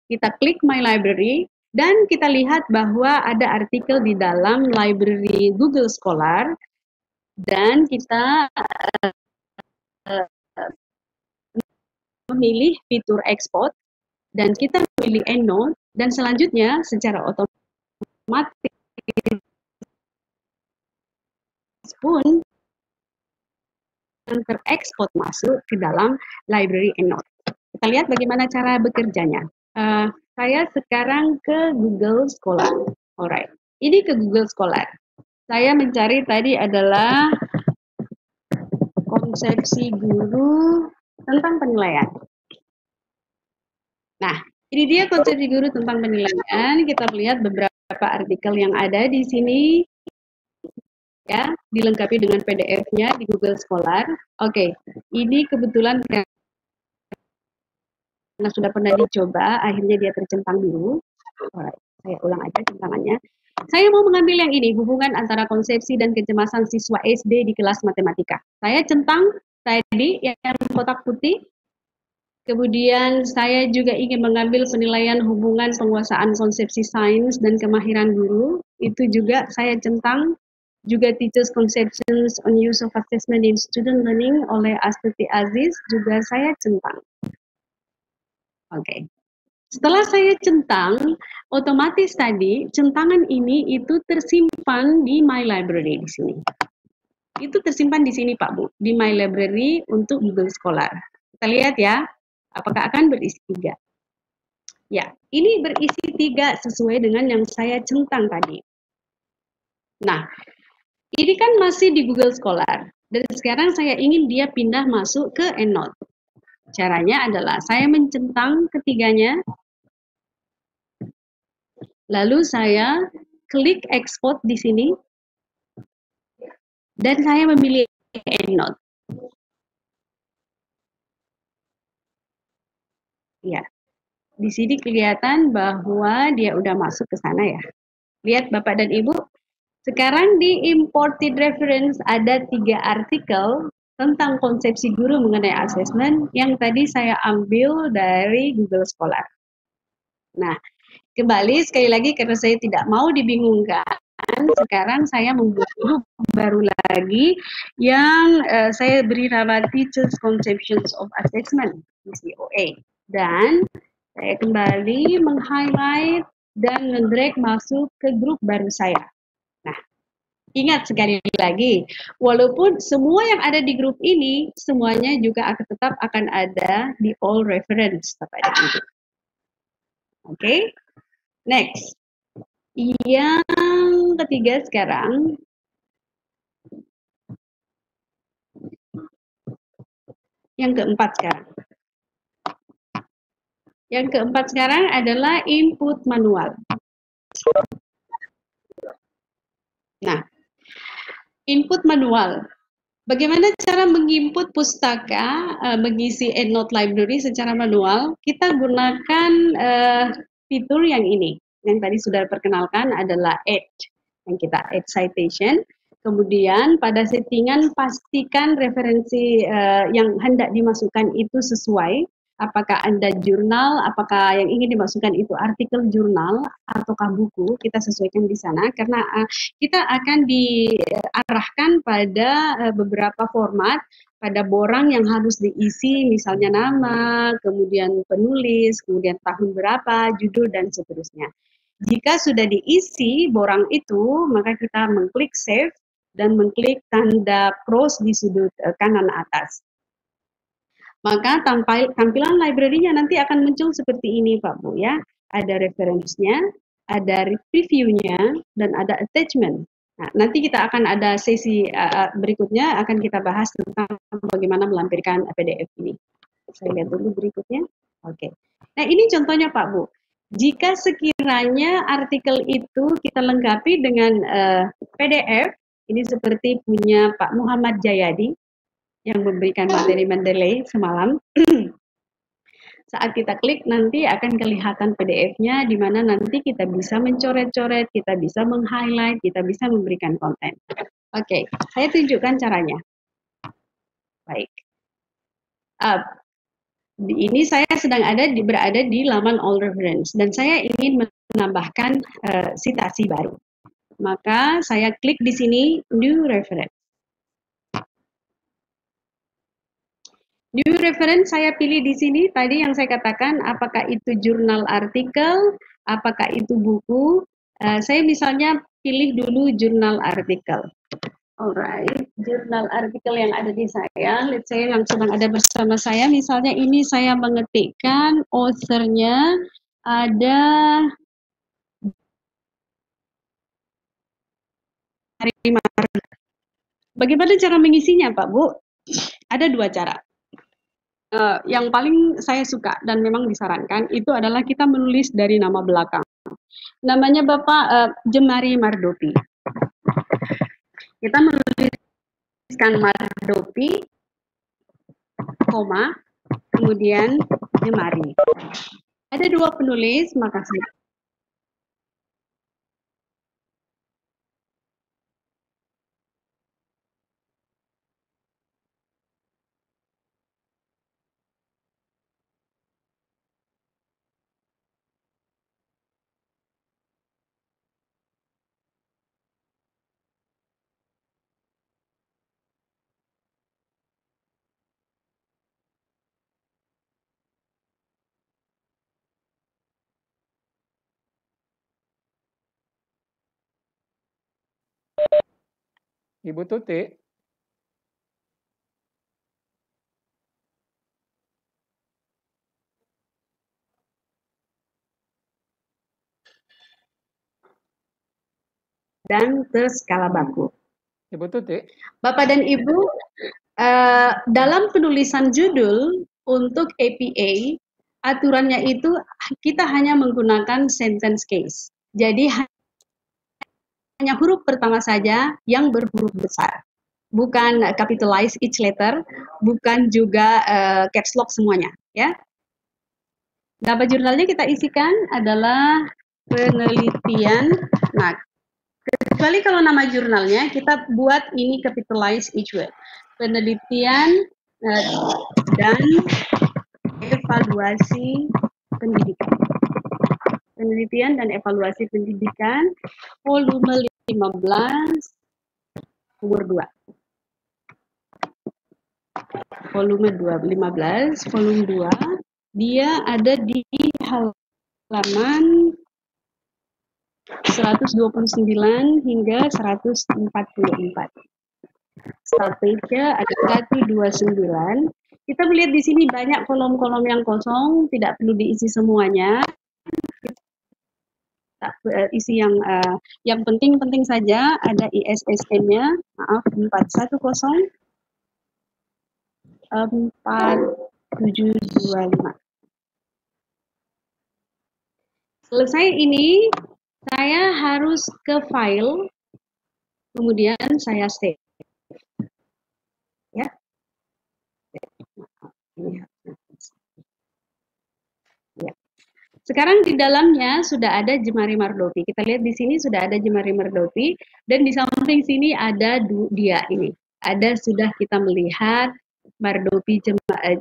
kita klik My Library, dan kita lihat bahwa ada artikel di dalam library Google Scholar, dan kita memilih fitur export, dan kita memilih EndNote, dan selanjutnya secara otomatis pun terekspor masuk ke dalam library EndNote. Kita lihat bagaimana cara bekerjanya. Saya sekarang ke Google Scholar. Alright, ini ke Google Scholar. Saya mencari tadi adalah konsepsi guru tentang penilaian. Nah, ini dia konsepsi guru tentang penilaian. Kita melihat beberapa artikel yang ada di sini, ya, dilengkapi dengan PDF-nya di Google Scholar. Oke, ini kebetulan karena sudah pernah dicoba, akhirnya dia tercentang biru. Alright, saya ulang aja centangannya. Saya mau mengambil yang ini, hubungan antara konsepsi dan kecemasan siswa SD di kelas matematika. Saya centang tadi yang kotak putih. Kemudian saya juga ingin mengambil penilaian hubungan penguasaan konsepsi sains dan kemahiran guru. Itu juga saya centang. Juga Teachers Conceptions on Use of Assessment in Student Learning oleh Astuti Aziz juga saya centang. Oke. Setelah saya centang, otomatis tadi centangan ini itu tersimpan di My Library di sini. Itu tersimpan di sini Pak Bu, di My Library untuk Google Scholar. Kita lihat ya, apakah akan berisi 3. Ya, ini berisi 3 sesuai dengan yang saya centang tadi. Nah, ini kan masih di Google Scholar, dan sekarang saya ingin dia pindah masuk ke EndNote. Caranya adalah saya mencentang ketiganya, lalu saya klik export di sini, dan saya memilih EndNote. Ya, di sini kelihatan bahwa dia udah masuk ke sana ya. Lihat Bapak dan Ibu, sekarang di imported reference ada 3 artikel tentang konsepsi guru mengenai asesmen yang tadi saya ambil dari Google Scholar. Nah, kembali sekali lagi karena saya tidak mau dibingungkan, sekarang saya membuat grup baru lagi yang saya beri nama Teachers Conceptions of Assessment, TCOA. Dan saya kembali meng-highlight dan nge-drag masuk ke grup baru saya. Nah, ingat sekali lagi, walaupun semua yang ada di grup ini, semuanya juga tetap akan ada di all reference, Bapak dan Ibu. Oke, next. Yang ketiga sekarang, yang keempat sekarang. Yang keempat sekarang adalah input manual. Nah, input manual. Bagaimana cara menginput pustaka, mengisi EndNote Library secara manual? Kita gunakan fitur yang ini, yang tadi sudah perkenalkan adalah Add, yang kita Add Citation. Kemudian pada settingan pastikan referensi yang hendak dimasukkan itu sesuai. Apakah Anda jurnal, apakah yang ingin dimasukkan itu artikel jurnal ataukah buku, kita sesuaikan di sana karena kita akan diarahkan pada beberapa format, pada borang yang harus diisi, misalnya nama, kemudian penulis, kemudian tahun berapa, judul, dan seterusnya. Jika sudah diisi borang itu, maka kita mengklik save dan mengklik tanda cross di sudut kanan atas. Maka tampilan library-nya nanti akan muncul seperti ini Pak Bu ya. Ada referensinya, ada preview-nya, dan ada attachment. Nah, nanti kita akan ada sesi berikutnya akan kita bahas tentang bagaimana melampirkan PDF ini. Saya lihat dulu berikutnya. Oke. Nah, ini contohnya Pak Bu. Jika sekiranya artikel itu kita lengkapi dengan PDF, ini seperti punya Pak Muhammad Jayadi, yang memberikan materi Mendeley semalam. Saat kita klik nanti akan kelihatan PDF-nya di mana nanti kita bisa mencoret-coret, kita bisa meng-highlight, kita bisa memberikan konten. Oke, saya tunjukkan caranya. Baik. Ini saya sedang berada di laman All Reference dan saya ingin menambahkan citasi baru. Maka saya klik di sini New Reference. New reference saya pilih di sini, tadi yang saya katakan, apakah itu jurnal artikel, apakah itu buku. Saya misalnya pilih dulu jurnal artikel. Alright, jurnal artikel yang ada di saya, let's say yang sedang ada bersama saya, misalnya ini saya mengetikkan author-nya ada Bagaimana cara mengisinya Pak Bu? Ada dua cara. Yang paling saya suka dan memang disarankan itu adalah kita menulis dari nama belakang. Namanya Bapak Jemari Mardopi. Kita menuliskan Mardopi, koma, kemudian Jemari. Ada dua penulis, makasih. Ibu Tuti. Dan skala baku. Ibu Tuti. Bapak dan Ibu, dalam penulisan judul untuk APA, aturannya itu kita hanya menggunakan sentence case. Jadi hanya huruf pertama saja yang berhuruf besar. Bukan capitalize each letter, bukan juga caps lock semuanya, ya. Nama jurnalnya kita isikan adalah penelitian. Nah, kecuali kalau nama jurnalnya kita buat ini capitalize each word. Penelitian dan evaluasi pendidikan. Penelitian dan evaluasi pendidikan, volume 15, umur 2. Volume 15, volume 2, dia ada di halaman 129 hingga 144. Start page-nya ada 129. Kita melihat di sini banyak kolom-kolom yang kosong, tidak perlu diisi semuanya. Isi yang penting-penting saja, ada ISSN-nya, maaf, 410 4725. Selesai ini, saya harus ke file, kemudian saya save. Sekarang di dalamnya sudah ada jemari Mardopi. Kita lihat di sini sudah ada jemari Mardopi dan di samping sini ada dia ini. Ada sudah kita melihat Mardopi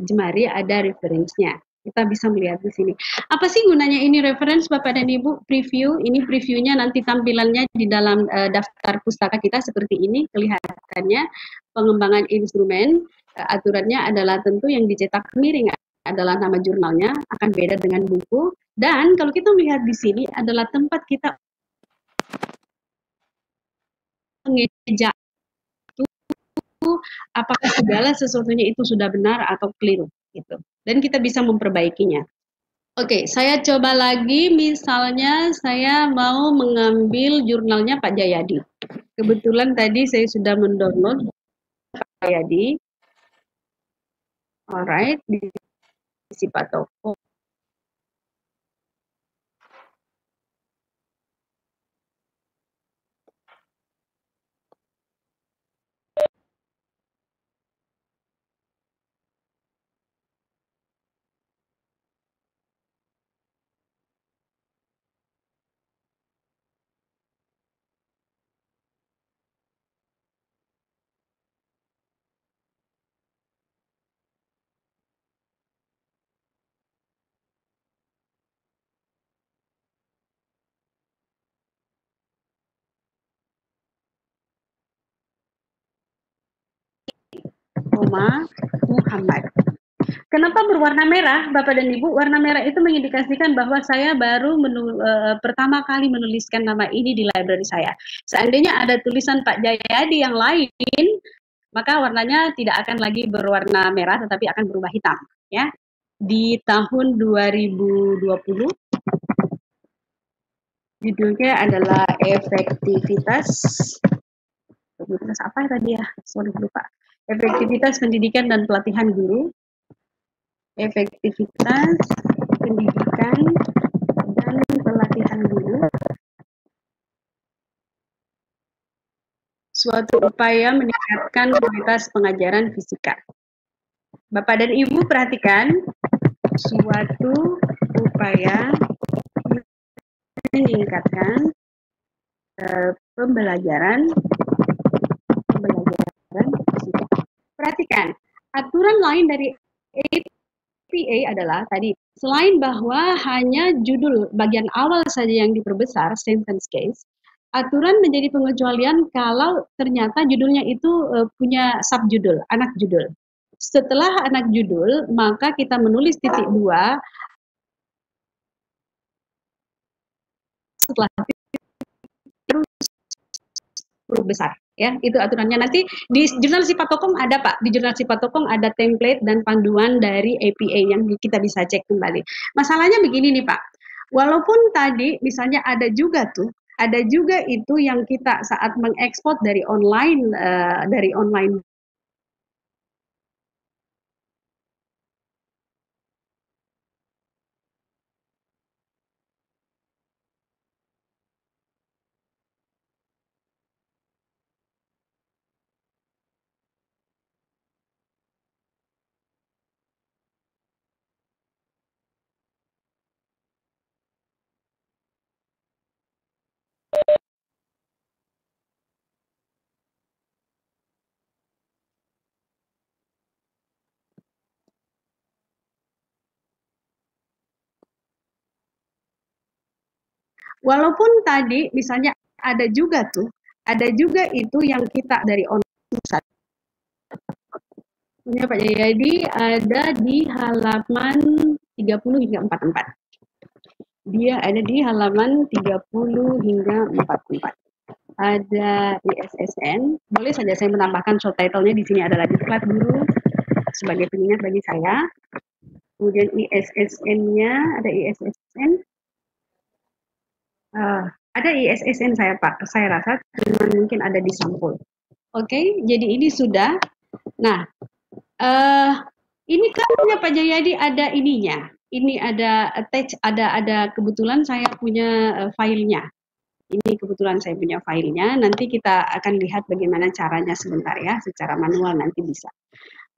jemari ada referensinya. Kita bisa melihat di sini. Apa sih gunanya ini reference Bapak dan Ibu? Preview. Ini previewnya nanti tampilannya di dalam daftar pustaka kita seperti ini kelihatannya. Pengembangan instrumen aturannya adalah tentu yang dicetak miring adalah nama jurnalnya akan beda dengan buku. Dan kalau kita melihat di sini adalah tempat kita mengejak apakah segala sesuatunya itu sudah benar atau keliru gitu. Dan kita bisa memperbaikinya. Oke, saya coba lagi misalnya saya mau mengambil jurnalnya Pak Jayadi. Kebetulan tadi saya sudah mendownload Pak Jayadi. Alright, di Pak Toko. Muhammad. Kenapa berwarna merah, Bapak dan Ibu? Warna merah itu mengindikasikan bahwa saya baru pertama kali menuliskan nama ini di library saya. Seandainya ada tulisan Pak Jayadi yang lain, maka warnanya tidak akan lagi berwarna merah, tetapi akan berubah hitam. Ya, di tahun 2020, judulnya adalah efektivitas. Efektivitas apa ya tadi ya? Sorry lupa. Efektivitas pendidikan dan pelatihan guru. Efektivitas pendidikan dan pelatihan guru, suatu upaya meningkatkan kualitas pengajaran fisika. Bapak dan Ibu perhatikan, suatu upaya meningkatkan pembelajaran fisika. Perhatikan, aturan lain dari APA adalah tadi, selain bahwa hanya judul bagian awal saja yang diperbesar, sentence case, aturan menjadi pengecualian kalau ternyata judulnya itu punya subjudul, anak judul. Setelah anak judul, maka kita menulis titik 2, setelah huruf besar. Ya, itu aturannya. Nanti di jurnal Sipatokong ada Pak, di jurnal Sipatokong ada template dan panduan dari APA yang kita bisa cek kembali. Masalahnya begini nih Pak, walaupun tadi misalnya ada juga itu yang kita saat mengekspor dari online walaupun tadi misalnya ada juga itu yang kita dari online punya Pak Jayadi ada di halaman 30 hingga 44. Dia ada di halaman 30 hingga 44. Ada ISSN, boleh saja saya menambahkan short title-nya di sini adalah diklat guru sebagai pengingat bagi saya. Kemudian ISSN-nya, ada ISSN. Ada ISSN saya Pak, saya rasa mungkin ada di sampul. Oke, jadi ini sudah. Nah, ini kan punya Pak Jayadi ada ininya. Ini ada attach, ada kebetulan saya punya filenya. Ini kebetulan saya punya filenya. Nanti kita akan lihat bagaimana caranya sebentar ya, secara manual nanti bisa.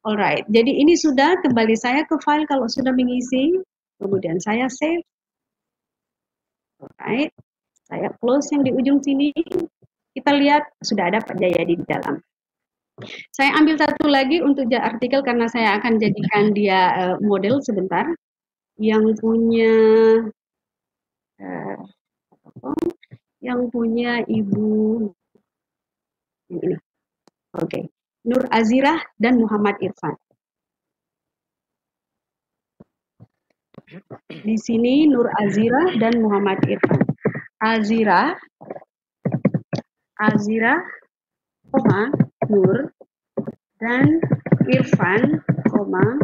Alright, jadi ini sudah kembali saya ke file kalau sudah mengisi. Kemudian saya save. Alright, saya close yang di ujung sini. Kita lihat sudah ada Pak Jayadi di dalam. Saya ambil satu lagi untuk artikel karena saya akan jadikan dia model sebentar. Yang punya Ibu yang ini. Oke. Nur Azirah dan Muhammad Irfan. Di sini Nur Azirah dan Muhammad Irfan. Azirah, Nur, dan Irfan, Muhammad.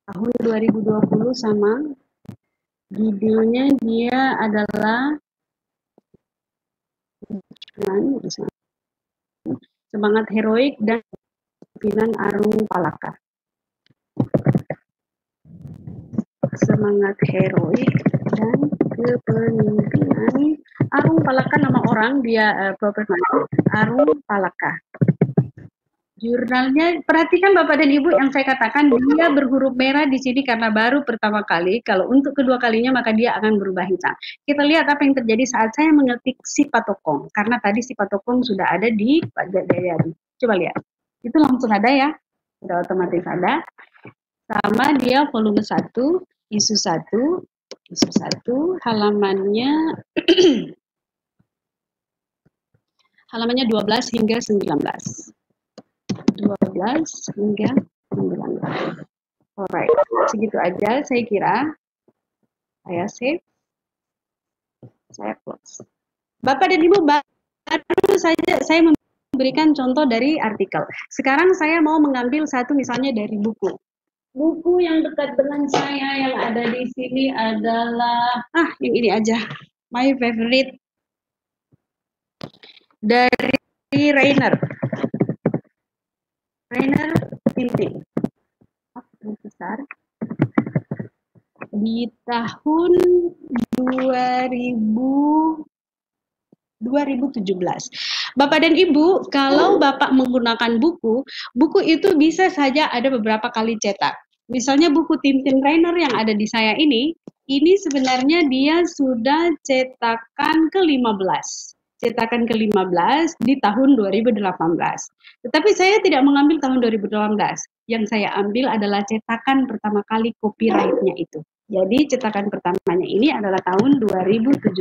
Tahun 2020 sama. Judulnya dia adalah Semangat Heroik dan Kepemimpinan Arung Palaka. Semangat Heroik dan Kepemimpinan Arung Palaka, nama orang dia Arung Palaka. Jurnalnya, perhatikan Bapak dan Ibu yang saya katakan, dia berhuruf merah di sini karena baru pertama kali. Kalau untuk kedua kalinya maka dia akan berubah hitam. Kita lihat apa yang terjadi saat saya mengetik Sipatokong, karena tadi Sipatokong sudah ada di Pak Jayadi. Coba lihat, itu langsung ada ya, sudah otomatis ada. Sama dia volume 1, isu 1, halamannya halamannya 12 hingga 19. 12 hingga 19. Alright, segitu aja saya kira. Saya save, saya close. Bapak dan Ibu, baru saja saya memberikan contoh dari artikel. Sekarang saya mau mengambil satu misalnya dari buku. Buku yang dekat dengan saya yang ada di sini adalah yang ini aja. My favorite dari Rainer Tintin. Besar. Di tahun 2017. Bapak dan Ibu, kalau Bapak menggunakan buku itu bisa saja ada beberapa kali cetak. Misalnya buku Tintin Rainer yang ada di saya ini sebenarnya dia sudah cetakan ke-15. Cetakan ke-15 di tahun 2018. Tetapi saya tidak mengambil tahun 2018. Yang saya ambil adalah cetakan pertama kali copyright-nya itu. Jadi cetakan pertamanya ini adalah tahun 2017.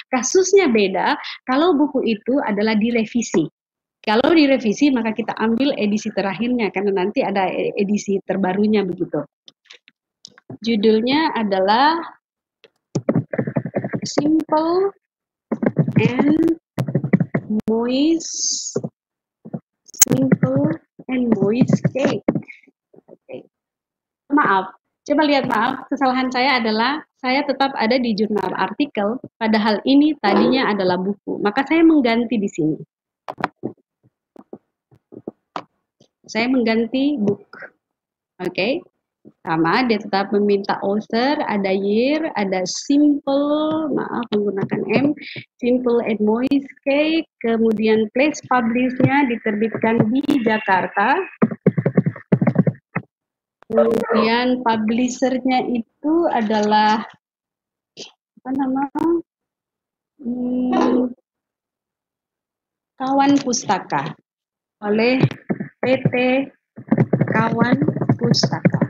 Kasusnya beda kalau buku itu adalah direvisi. Kalau direvisi maka kita ambil edisi terakhirnya karena nanti ada edisi terbarunya begitu. Judulnya adalah Simple and Moist Cake. Okay. Maaf, coba lihat, kesalahan saya adalah saya tetap ada di jurnal artikel, padahal ini tadinya adalah buku. Maka saya mengganti di sini. Saya mengganti book. Oke. Sama, dia tetap meminta author, ada year, ada simple, menggunakan M, simple and moist cake, kemudian place publish-nya diterbitkan di Jakarta. Kemudian publisher-nya itu adalah Kawan Pustaka oleh PT Kawan Pustaka.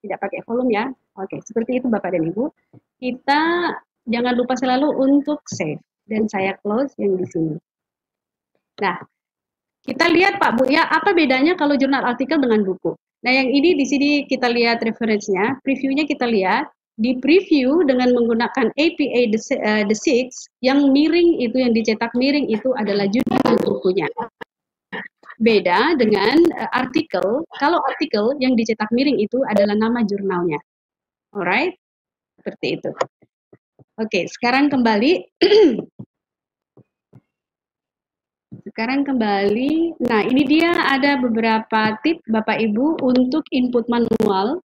Tidak pakai volume ya. Oke, seperti itu Bapak dan Ibu. Kita jangan lupa selalu untuk save dan saya close yang di sini. Nah, kita lihat Pak Bu ya, apa bedanya kalau jurnal artikel dengan buku? Nah, yang ini di sini kita lihat referensinya, previewnya kita lihat. Di preview dengan menggunakan APA The Six, yang miring itu, yang dicetak miring itu adalah judul bukunya. Beda dengan artikel, kalau artikel yang dicetak miring itu adalah nama jurnalnya. Alright, seperti itu. Oke, sekarang kembali. Nah ini dia ada beberapa tips Bapak Ibu untuk input manual.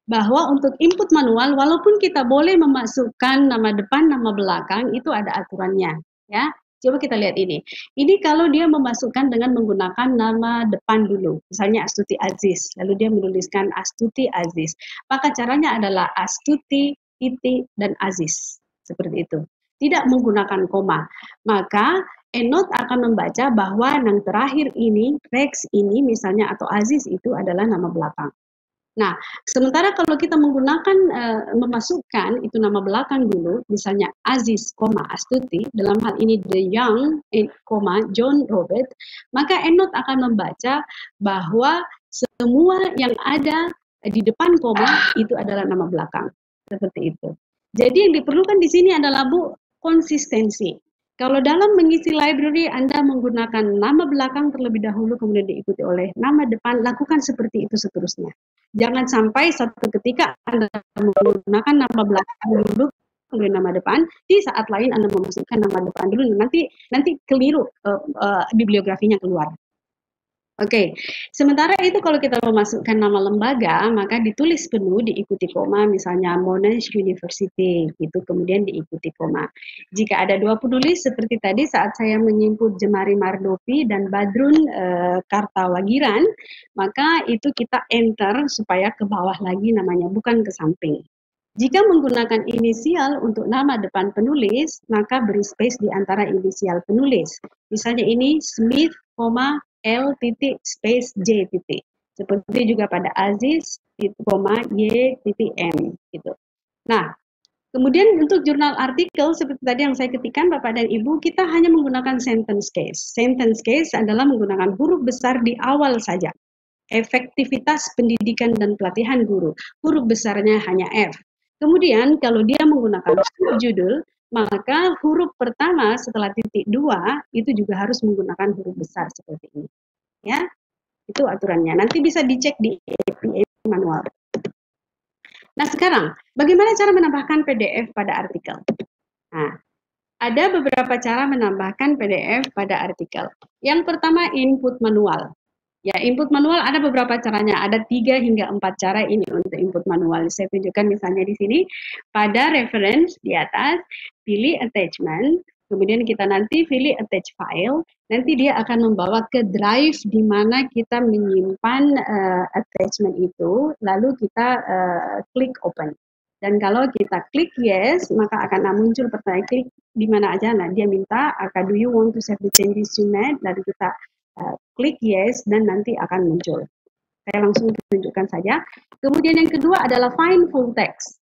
Bahwa untuk input manual, walaupun kita boleh memasukkan nama depan, nama belakang, itu ada aturannya. Ya, Coba kita lihat ini. Ini kalau dia memasukkan dengan menggunakan nama depan dulu. Misalnya Astuti Aziz. Lalu dia menuliskan Astuti Aziz. Maka caranya adalah Astuti, titik, dan Aziz. Seperti itu. Tidak menggunakan koma. Maka EndNote akan membaca bahwa yang terakhir ini, Rex ini misalnya atau Aziz itu adalah nama belakang. Nah, sementara kalau kita menggunakan memasukkan itu nama belakang dulu, misalnya Aziz, Astuti, dalam hal ini The Young, John Robert, maka EndNote akan membaca bahwa semua yang ada di depan koma itu adalah nama belakang. Seperti itu. Jadi yang diperlukan di sini adalah Bu, konsistensi. Kalau dalam mengisi library Anda menggunakan nama belakang terlebih dahulu kemudian diikuti oleh nama depan, lakukan seperti itu seterusnya. Jangan sampai satu ketika Anda menggunakan nama belakang dulu kemudian nama depan, di saat lain Anda memasukkan nama depan dulu, nanti keliru bibliografinya keluar. Oke, sementara itu kalau kita memasukkan nama lembaga, maka ditulis penuh diikuti koma, misalnya Monash University, gitu, kemudian diikuti koma. Jika ada dua penulis seperti tadi saat saya menginput Jemari Mardopi dan Badrun Kartawagiran, maka itu kita enter supaya ke bawah lagi namanya, bukan ke samping. Jika menggunakan inisial untuk nama depan penulis, maka beri space di antara inisial penulis. Misalnya ini Smith, L titik space J titik. Seperti juga pada Aziz, Y titik M gitu. Nah, kemudian untuk jurnal artikel seperti tadi yang saya ketikkan Bapak dan Ibu, kita hanya menggunakan sentence case. Sentence case adalah menggunakan huruf besar di awal saja. Efektivitas pendidikan dan pelatihan guru. Huruf besarnya hanya F. Kemudian kalau dia menggunakan judul, maka huruf pertama setelah titik 2 itu juga harus menggunakan huruf besar seperti ini. Ya, itu aturannya. Nanti bisa dicek di APA manual. Nah, sekarang bagaimana cara menambahkan PDF pada artikel? Nah, ada beberapa cara menambahkan PDF pada artikel. Yang pertama, input manual. Ya, input manual ada beberapa caranya. Ada 3 hingga 4 cara ini untuk input manual. Saya tunjukkan misalnya di sini. Pada reference di atas, pilih attachment. Kemudian kita nanti pilih attach file. Nanti dia akan membawa ke drive di mana kita menyimpan attachment itu. Lalu kita klik open. Dan kalau kita klik yes, maka akan muncul pertanyaan klik di mana aja. Nah, dia minta, do you want to save the changes you made? Lalu kita klik yes dan nanti akan muncul. Saya langsung tunjukkan saja. Kemudian yang kedua adalah find full text.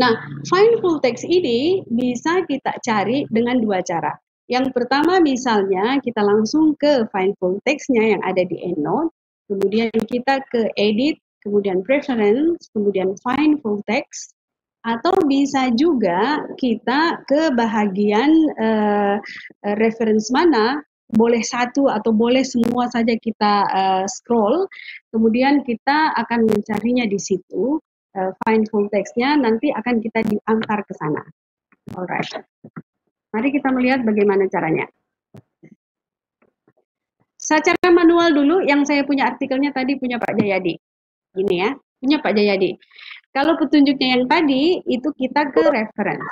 Nah, find full text ini bisa kita cari dengan 2 cara. Yang pertama misalnya kita langsung ke find full text-nya yang ada di EndNote, kemudian kita ke edit, kemudian preference, kemudian find full text, atau bisa juga kita ke bahagian reference mana, boleh satu atau boleh semua saja kita scroll, kemudian kita akan mencarinya di situ, find full text-nya nanti akan kita diantar ke sana. Alright. Mari kita melihat bagaimana caranya. Secara manual dulu, yang saya punya artikelnya tadi punya Pak Jayadi. Gini ya, punya Pak Jayadi. Kalau petunjuknya yang tadi, itu kita ke reference.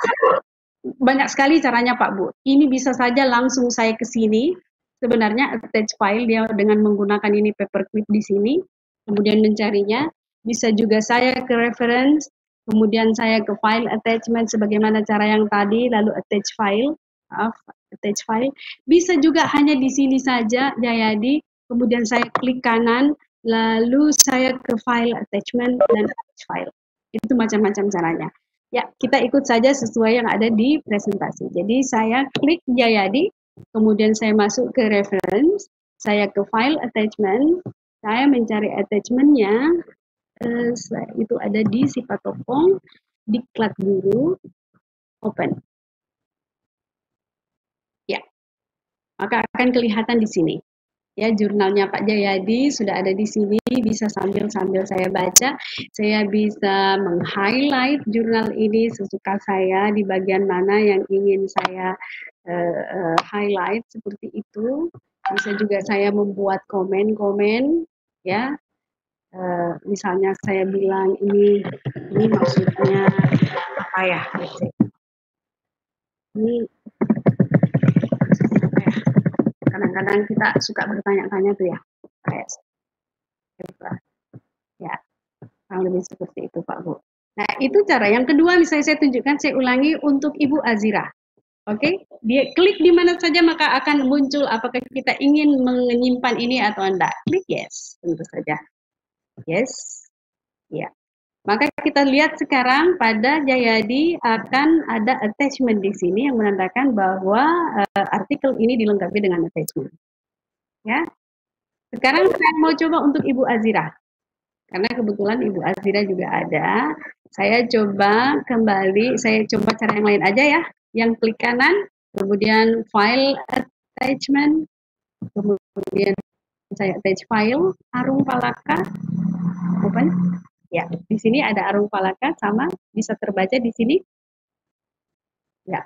Banyak sekali caranya Pak Bu. Ini bisa saja langsung saya ke sini. Sebenarnya attach file dia dengan menggunakan ini paperclip di sini. Kemudian mencarinya. Bisa juga saya ke reference. Kemudian saya ke file attachment sebagaimana cara yang tadi. Lalu attach file. Attach file. Bisa juga hanya di sini saja Jayadi. Kemudian saya klik kanan. Lalu saya ke file attachment dan attach file. Itu macam-macam caranya. Ya, kita ikut saja sesuai yang ada di presentasi. Jadi saya klik Jayadi, kemudian saya masuk ke reference, saya ke file attachment, saya mencari attachment-nya, itu ada di Sipatopong, diklat guru, open. Ya, maka akan kelihatan di sini. Ya, jurnalnya Pak Jayadi sudah ada di sini, bisa sambil saya baca, saya bisa meng-highlight jurnal ini sesuka saya di bagian mana yang ingin saya highlight seperti itu. Bisa juga saya membuat komen-komen, ya. Misalnya saya bilang ini maksudnya apa ya? Ini kadang-kadang kita suka bertanya-tanya tuh ya, kayak ya, kurang lebih seperti itu Pak Bu. Nah itu cara yang kedua, misalnya saya tunjukkan, saya ulangi untuk Ibu Azira. Oke, dia klik di mana saja maka akan muncul apakah kita ingin menyimpan ini atau enggak. Klik yes, tentu saja. Yes, ya. Maka kita lihat sekarang pada Jayadi akan ada attachment di sini yang menandakan bahwa artikel ini dilengkapi dengan attachment. Ya. Sekarang saya mau coba untuk Ibu Azira. Karena kebetulan Ibu Azira juga ada. Saya coba kembali, saya coba cara yang lain aja ya. Yang klik kanan, kemudian file attachment, kemudian saya attach file, Arung Palaka, open. Ya, di sini ada Arung Palaka sama bisa terbaca di sini. Ya,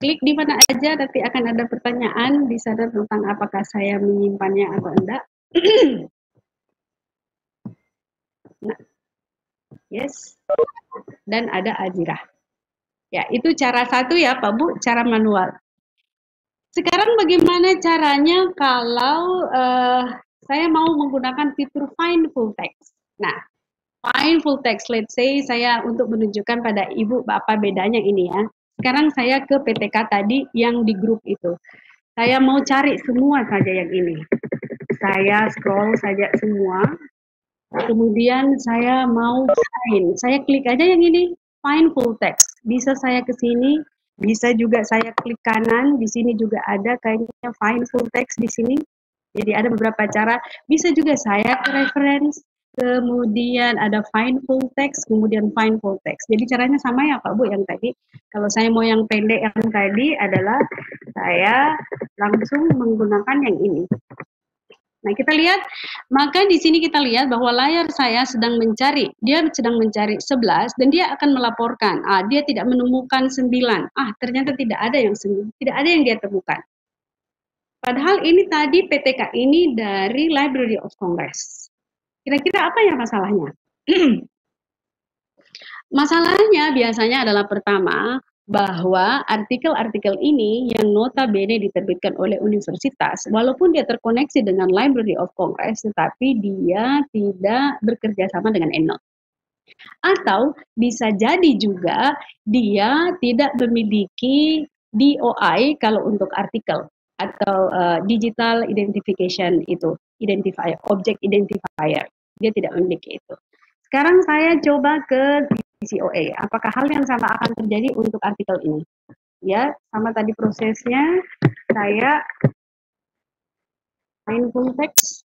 klik di mana aja nanti akan ada pertanyaan di sana tentang apakah saya menyimpannya atau enggak. Nah, yes, dan ada Azira. Ya, itu cara satu ya Pak Bu, cara manual. Sekarang bagaimana caranya kalau saya mau menggunakan fitur find full text. Nah, find full text, let's say saya untuk menunjukkan pada Ibu apa bedanya ini ya. Sekarang saya ke PTK tadi yang di grup itu. Saya mau cari semua saja yang ini. Saya scroll saja semua. Kemudian saya mau find. Saya klik aja yang ini, find full text. Bisa saya ke sini, bisa juga saya klik kanan, di sini juga ada kayaknya find full text di sini. Jadi ada beberapa cara, bisa juga saya ke reference, kemudian ada find full text, kemudian find full text. Jadi caranya sama ya Pak Bu yang tadi. Kalau saya mau yang pendek yang tadi adalah saya langsung menggunakan yang ini. Nah, kita lihat, maka di sini kita lihat bahwa layar saya sedang mencari, dia sedang mencari 11 dan dia akan melaporkan, dia tidak menemukan 9. Ternyata tidak ada yang dia temukan. Padahal ini tadi PTK ini dari Library of Congress. Kira-kira apa ya masalahnya? Masalahnya biasanya adalah pertama, bahwa artikel-artikel ini yang notabene diterbitkan oleh universitas, walaupun dia terkoneksi dengan Library of Congress, tetapi dia tidak bekerja sama dengan EndNote. Atau bisa jadi juga dia tidak memiliki DOI kalau untuk artikel, atau Digital Identification itu, identifier, object identifier. Dia tidak memiliki itu. Sekarang saya coba ke DCOA. Apakah hal yang sama akan terjadi untuk artikel ini? Ya, sama tadi prosesnya. Saya find full text.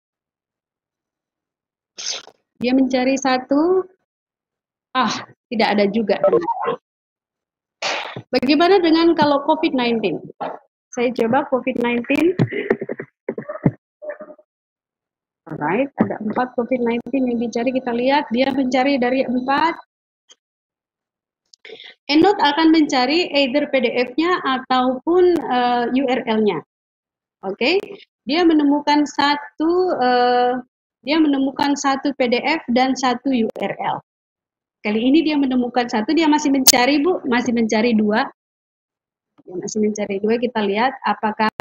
Dia mencari satu. Tidak ada juga. Bagaimana dengan kalau COVID-19? Saya coba COVID-19. Alright, ada 4 COVID-19 yang dicari. Kita lihat, dia mencari dari 4. EndNote akan mencari either PDF-nya ataupun URL-nya. Oke, dia menemukan satu PDF dan satu URL. Kali ini dia menemukan satu, dia masih mencari Bu, masih mencari 2. Dia masih mencari 2. Kita lihat apakah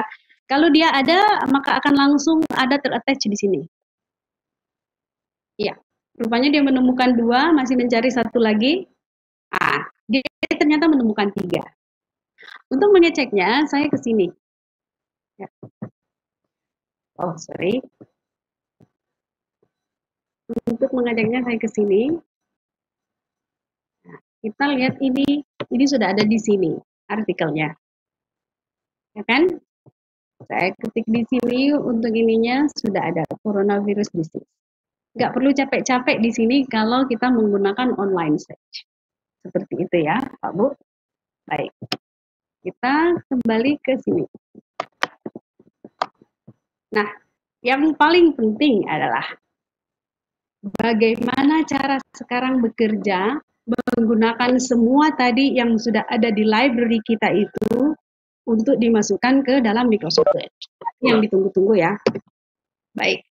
kalau dia ada maka akan langsung ada terattach di sini. Iya, rupanya dia menemukan 2, masih mencari satu lagi. Dia ternyata menemukan 3. Untuk mengeceknya, saya ke sini. Ya. Sorry. Untuk mengeceknya saya ke sini. Nah, kita lihat ini sudah ada di sini artikelnya. Ya kan? Saya ketik di sini untuk ininya sudah ada coronavirus disease. Nggak perlu capek-capek di sini kalau kita menggunakan online search. Seperti itu ya, Pak Bu. Baik. Kita kembali ke sini. Nah, yang paling penting adalah bagaimana cara sekarang bekerja menggunakan semua tadi yang sudah ada di library kita itu untuk dimasukkan ke dalam Microsoft Word. Yang ditunggu-tunggu ya. Baik.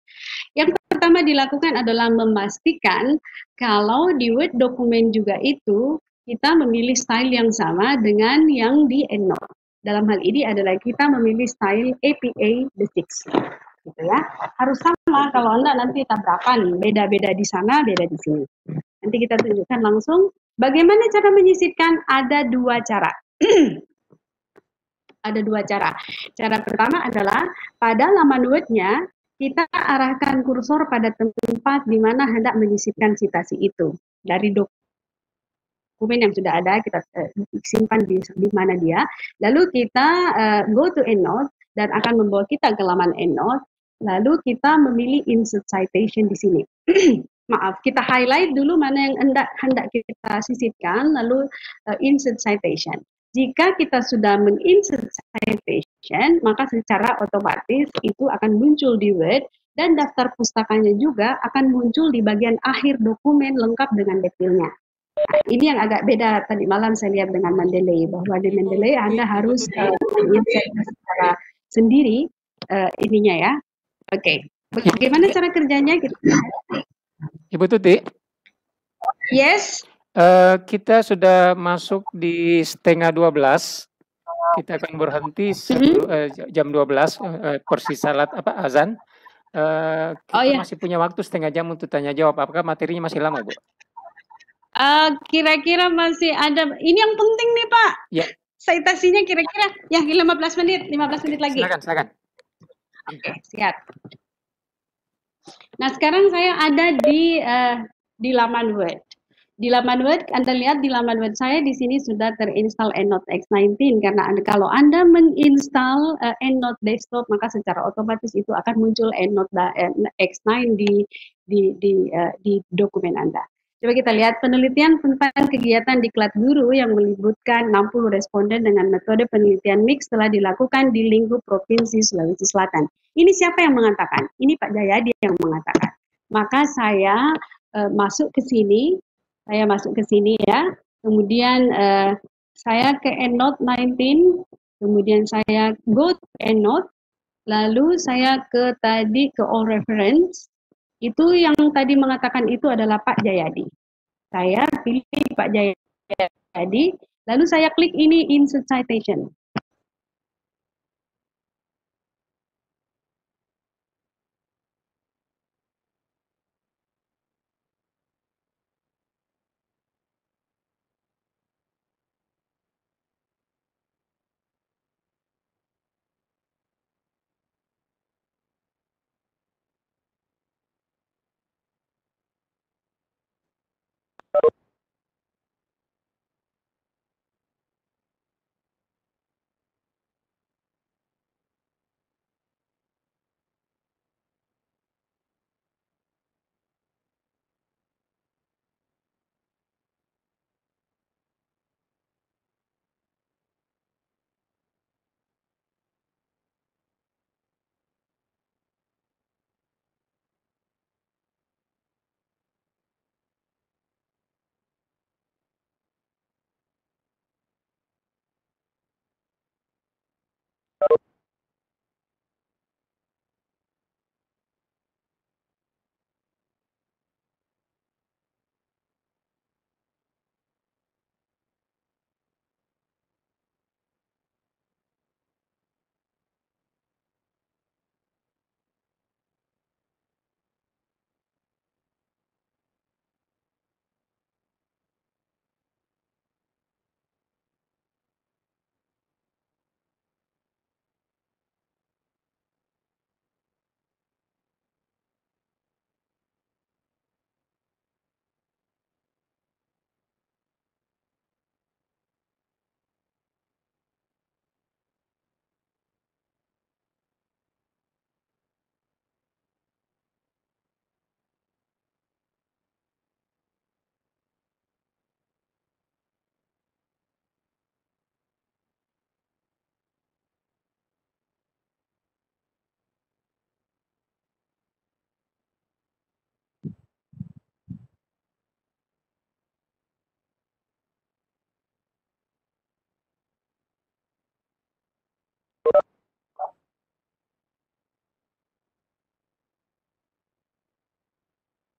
Yang pertama dilakukan adalah memastikan kalau di Word dokumen juga itu kita memilih style yang sama dengan yang di EndNote. dalam hal ini adalah kita memilih style APA The6, gitu ya. Harus sama, kalau Anda nanti tabrakan, beda-beda di sana, beda di sini. Nanti kita tunjukkan langsung bagaimana cara menyisipkan. Ada dua cara. Ada dua cara. Cara pertama adalah pada laman Word-nya kita arahkan kursor pada tempat di mana hendak menyisipkan citasi itu. Dari dokumen yang sudah ada kita simpan di mana dia. Lalu kita go to EndNote dan akan membawa kita ke laman EndNote. Lalu kita memilih insert citation di sini. Maaf, kita highlight dulu mana yang hendak kita sisipkan, lalu insert citation. Jika kita sudah menginsert citation, maka secara otomatis itu akan muncul di Word dan daftar pustakanya juga akan muncul di bagian akhir dokumen lengkap dengan detailnya. Nah, ini yang agak beda tadi malam saya lihat dengan Mendeley, bahwa di Mendeley Anda harus menginsert secara sendiri ininya ya. Oke. Bagaimana cara kerjanya? Ibu Tuti? Yes. Kita sudah masuk di 11:30. Kita akan berhenti jam 12 porsi salat azan. Kita masih punya waktu setengah jam untuk tanya jawab. Apakah materinya masih lama, Bu? Kira-kira masih ada. Ini yang penting nih, Pak. Ya. Citasinya kira-kira ya 15 menit lagi. Silakan. Oke, siap. Nah, sekarang saya ada di laman Word. Di laman Word, Anda lihat di laman Word saya di sini sudah terinstall EndNote X19, karena kalau Anda menginstal EndNote Desktop, maka secara otomatis itu akan muncul EndNote X9 di dokumen Anda. Coba kita lihat penelitian tentang kegiatan diklat guru yang melibatkan 60 responden dengan metode penelitian mix telah dilakukan di lingkup Provinsi Sulawesi Selatan. Ini siapa yang mengatakan? Ini Pak Jayadi yang mengatakan. Maka saya masuk ke sini ya. Kemudian saya ke EndNote 19, kemudian saya go to EndNote, lalu saya ke all reference. Itu yang tadi mengatakan itu adalah Pak Jayadi. Saya pilih Pak Jayadi, lalu saya klik ini insert citation.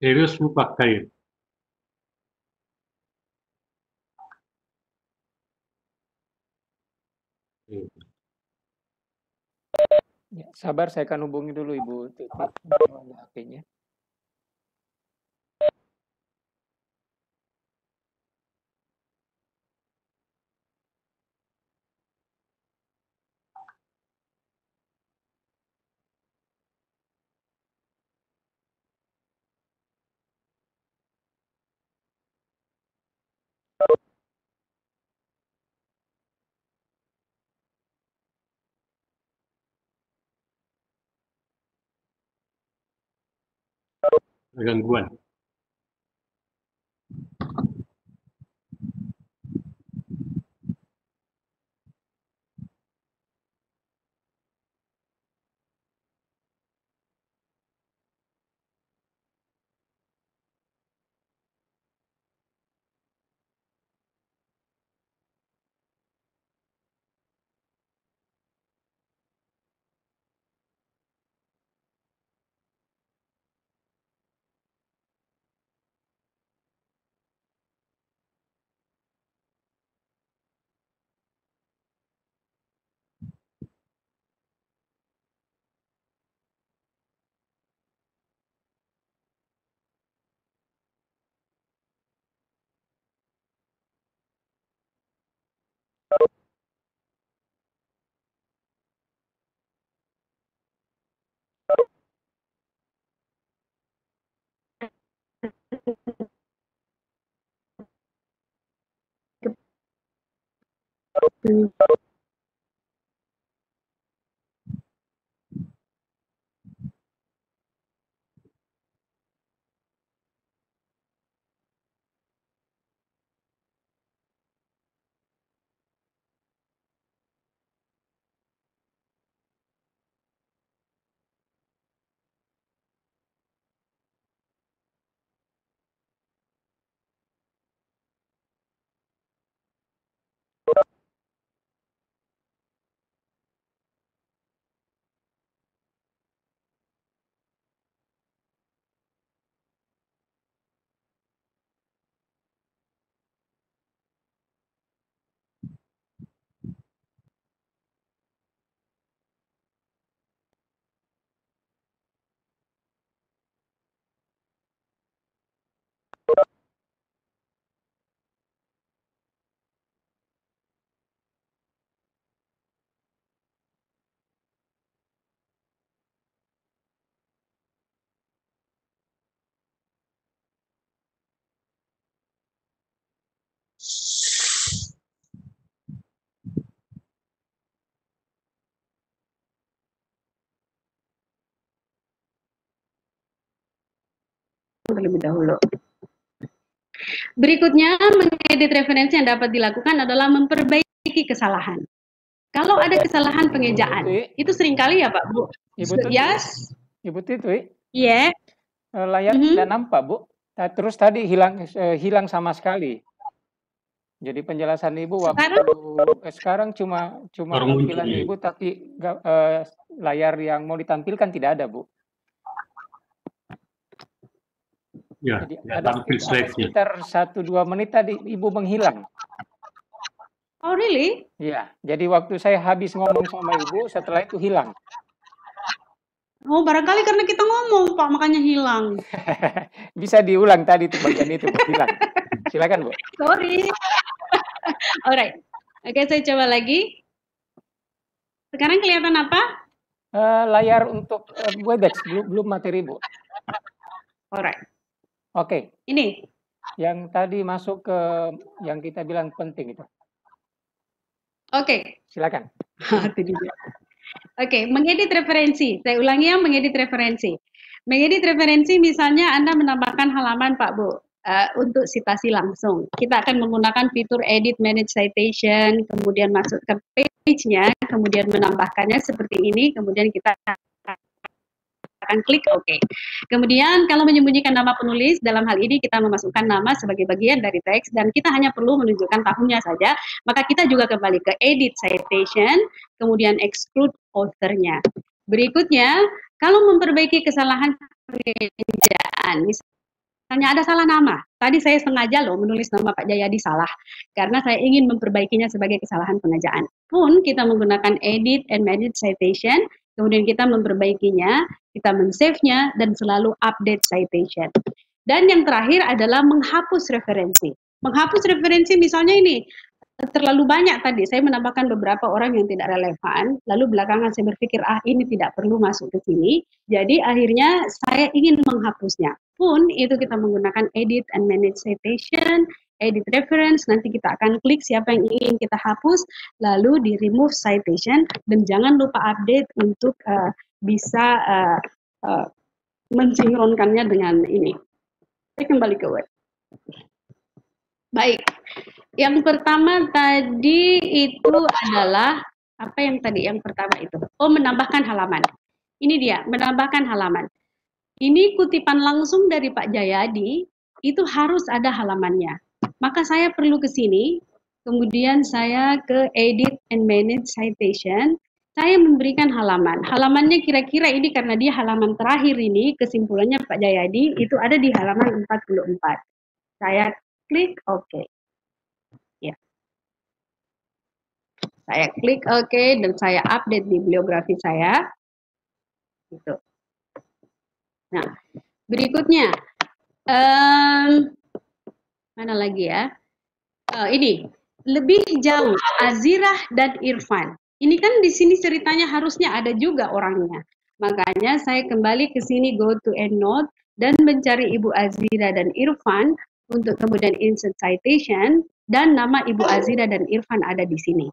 Serius lu pakai? Ya, sabar, saya akan hubungi dulu Ibu Titi. HP-nya. Gangguan. Terlebih dahulu. Berikutnya, mengedit referensi yang dapat dilakukan adalah memperbaiki kesalahan. Kalau ada kesalahan pengejaan, itu seringkali ya Pak Bu. Ibu Tuti, Yes. Ibu Tuti, Iya. layar tidak nampak Bu. Terus tadi hilang sama sekali. Jadi penjelasan Ibu sekarang cuma tampilan Ibu, tapi layar yang mau ditampilkan tidak ada Bu. Ya, jadi ada sekitar 1-2 menit tadi Ibu menghilang. Oh really? Iya, jadi waktu saya habis ngomong sama Ibu, setelah itu hilang. Oh, barangkali karena kita ngomong Pak, makanya hilang. Bisa diulang tadi tuh bagian itu hilang. Silakan Bu. Sorry. Alright. Oke, saya coba lagi. Sekarang kelihatan apa? Layar untuk Webex, belum materi Bu. Alright. Oke. Ini. Yang tadi masuk ke yang kita bilang penting itu. Oke. Silakan. Oke, mengedit referensi. Saya ulangi ya, mengedit referensi. Mengedit referensi misalnya Anda menambahkan halaman Pak Bu. Untuk citasi langsung. Kita akan menggunakan fitur Edit Manage Citation, kemudian masuk ke page-nya, kemudian menambahkannya seperti ini, kemudian kita akan klik OK. Kemudian kalau menyembunyikan nama penulis, dalam hal ini kita memasukkan nama sebagai bagian dari teks dan kita hanya perlu menunjukkan tahunnya saja, maka kita juga kembali ke Edit Citation, kemudian exclude author-nya. Berikutnya, kalau memperbaiki kesalahan pengejaan, misalnya ada salah nama. Tadi saya sengaja loh menulis nama Pak Jayadi salah karena saya ingin memperbaikinya sebagai kesalahan pengejaan. Pun kita menggunakan Edit and Manage Citation, Kemudian kita memperbaikinya, kita men-save-nya, dan selalu update citation. Dan yang terakhir adalah menghapus referensi. Menghapus referensi misalnya ini, terlalu banyak tadi, saya menambahkan beberapa orang yang tidak relevan, lalu belakangan saya berpikir, ini tidak perlu masuk ke sini, jadi akhirnya saya ingin menghapusnya. Pun itu kita menggunakan edit and manage citation, edit reference, nanti kita akan klik siapa yang ingin kita hapus, lalu di remove citation, dan jangan lupa update untuk bisa mensinkronkannya dengan ini. Saya kembali ke Word. Baik, yang pertama tadi itu adalah, apa yang tadi yang pertama itu? Oh, menambahkan halaman. Ini dia, menambahkan halaman. Ini kutipan langsung dari Pak Jayadi, itu harus ada halamannya. Maka saya perlu ke sini, kemudian saya ke Edit and Manage Citation, saya memberikan halaman. Halamannya kira-kira ini karena dia halaman terakhir ini, kesimpulannya Pak Jayadi, itu ada di halaman 44. Saya klik OK. Ya. Saya klik OK dan saya update bibliografi saya. Gitu. Nah, berikutnya, mana lagi ya? Ini, lebih jauh, Azirah dan Irfan. Ini kan di sini ceritanya harusnya ada juga orangnya. Makanya saya kembali ke sini, go to EndNote, dan mencari Ibu Azira dan Irfan, untuk kemudian insert citation, dan nama Ibu Azira dan Irfan ada di sini.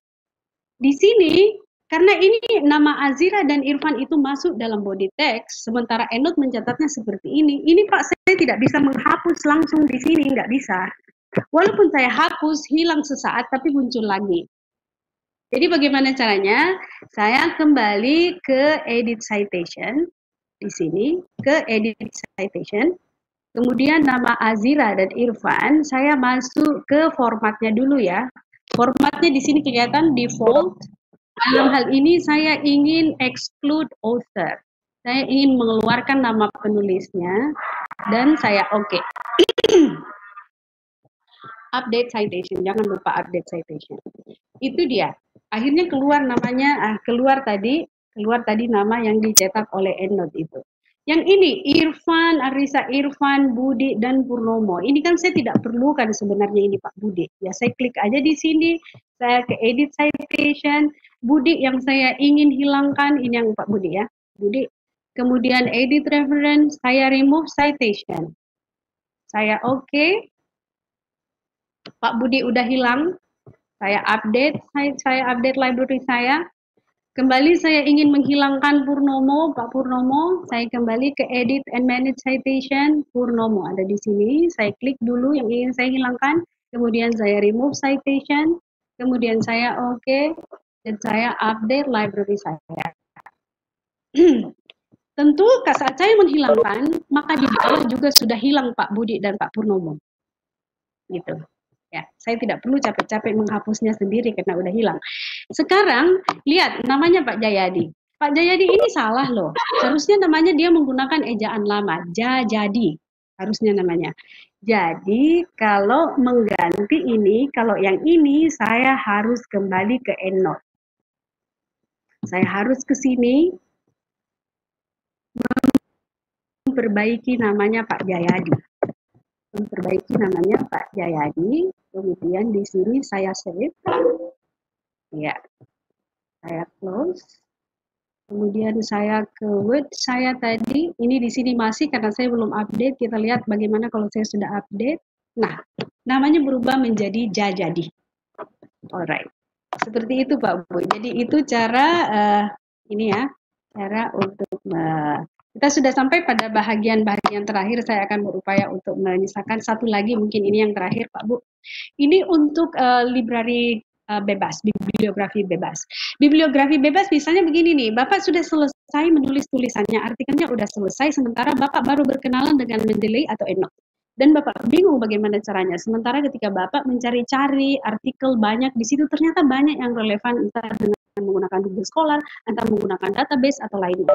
Di sini, karena ini nama Azira dan Irfan itu masuk dalam body text, sementara EndNote mencatatnya seperti ini Pak saya tidak bisa menghapus langsung di sini, nggak bisa. Walaupun saya hapus, hilang sesaat, tapi muncul lagi. Jadi bagaimana caranya? Saya kembali ke Edit Citation, di sini, ke Edit Citation, kemudian nama Azira dan Irfan, saya masuk ke formatnya dulu ya. Formatnya di sini kelihatan default. Dalam hal ini saya ingin exclude author. Saya ingin mengeluarkan nama penulisnya dan saya OK. Update citation, jangan lupa update citation. Itu dia. Akhirnya keluar namanya, keluar tadi nama yang dicetak oleh EndNote itu. Yang ini Irfan, Arisa Irfan, Budi dan Purnomo. Ini kan saya tidak perlukan sebenarnya ini Pak Budi. Ya saya klik aja di sini, saya ke edit citation, Budi yang saya ingin hilangkan ini yang Pak Budi ya. Budi. Kemudian edit reference, saya remove citation. Saya OK. Pak Budi udah hilang. Saya update library saya. Kembali saya ingin menghilangkan Purnomo, Pak Purnomo, saya kembali ke Edit and Manage Citation, Purnomo ada di sini, saya klik dulu yang ingin saya hilangkan, kemudian saya remove citation, kemudian saya OK, dan saya update library saya. Tentu saat saya menghilangkan, maka di bawah juga sudah hilang Pak Budi dan Pak Purnomo. Gitu. Ya, saya tidak perlu capek-capek menghapusnya sendiri karena udah hilang. Sekarang lihat namanya Pak Jayadi. Pak Jayadi ini salah loh. Harusnya namanya dia menggunakan ejaan lama, Jajadi. Harusnya namanya. Jadi kalau mengganti ini, kalau yang ini saya harus kembali ke EndNote. Saya harus ke sini memperbaiki namanya Pak Jayadi. Memperbaiki namanya Pak Jayadi, kemudian di sini saya save, ya, saya close, kemudian saya ke Word saya tadi, ini di sini masih karena saya belum update, kita lihat bagaimana kalau saya sudah update, nah, namanya berubah menjadi Jajadi, alright, seperti itu Pak Bu, jadi itu cara, ini ya, cara untuk, kita sudah sampai pada bagian terakhir, saya akan berupaya untuk menyisakan satu lagi, mungkin ini yang terakhir Pak Bu. Ini untuk library bebas, bibliografi bebas. Bibliografi bebas misalnya begini nih, Bapak sudah selesai menulis tulisannya, artikelnya sudah selesai, sementara Bapak baru berkenalan dengan Mendeley atau EndNote. Dan Bapak bingung bagaimana caranya, sementara ketika Bapak mencari-cari artikel banyak, di situ ternyata banyak yang relevan, entah dengan menggunakan Google Scholar, atau menggunakan database atau lainnya.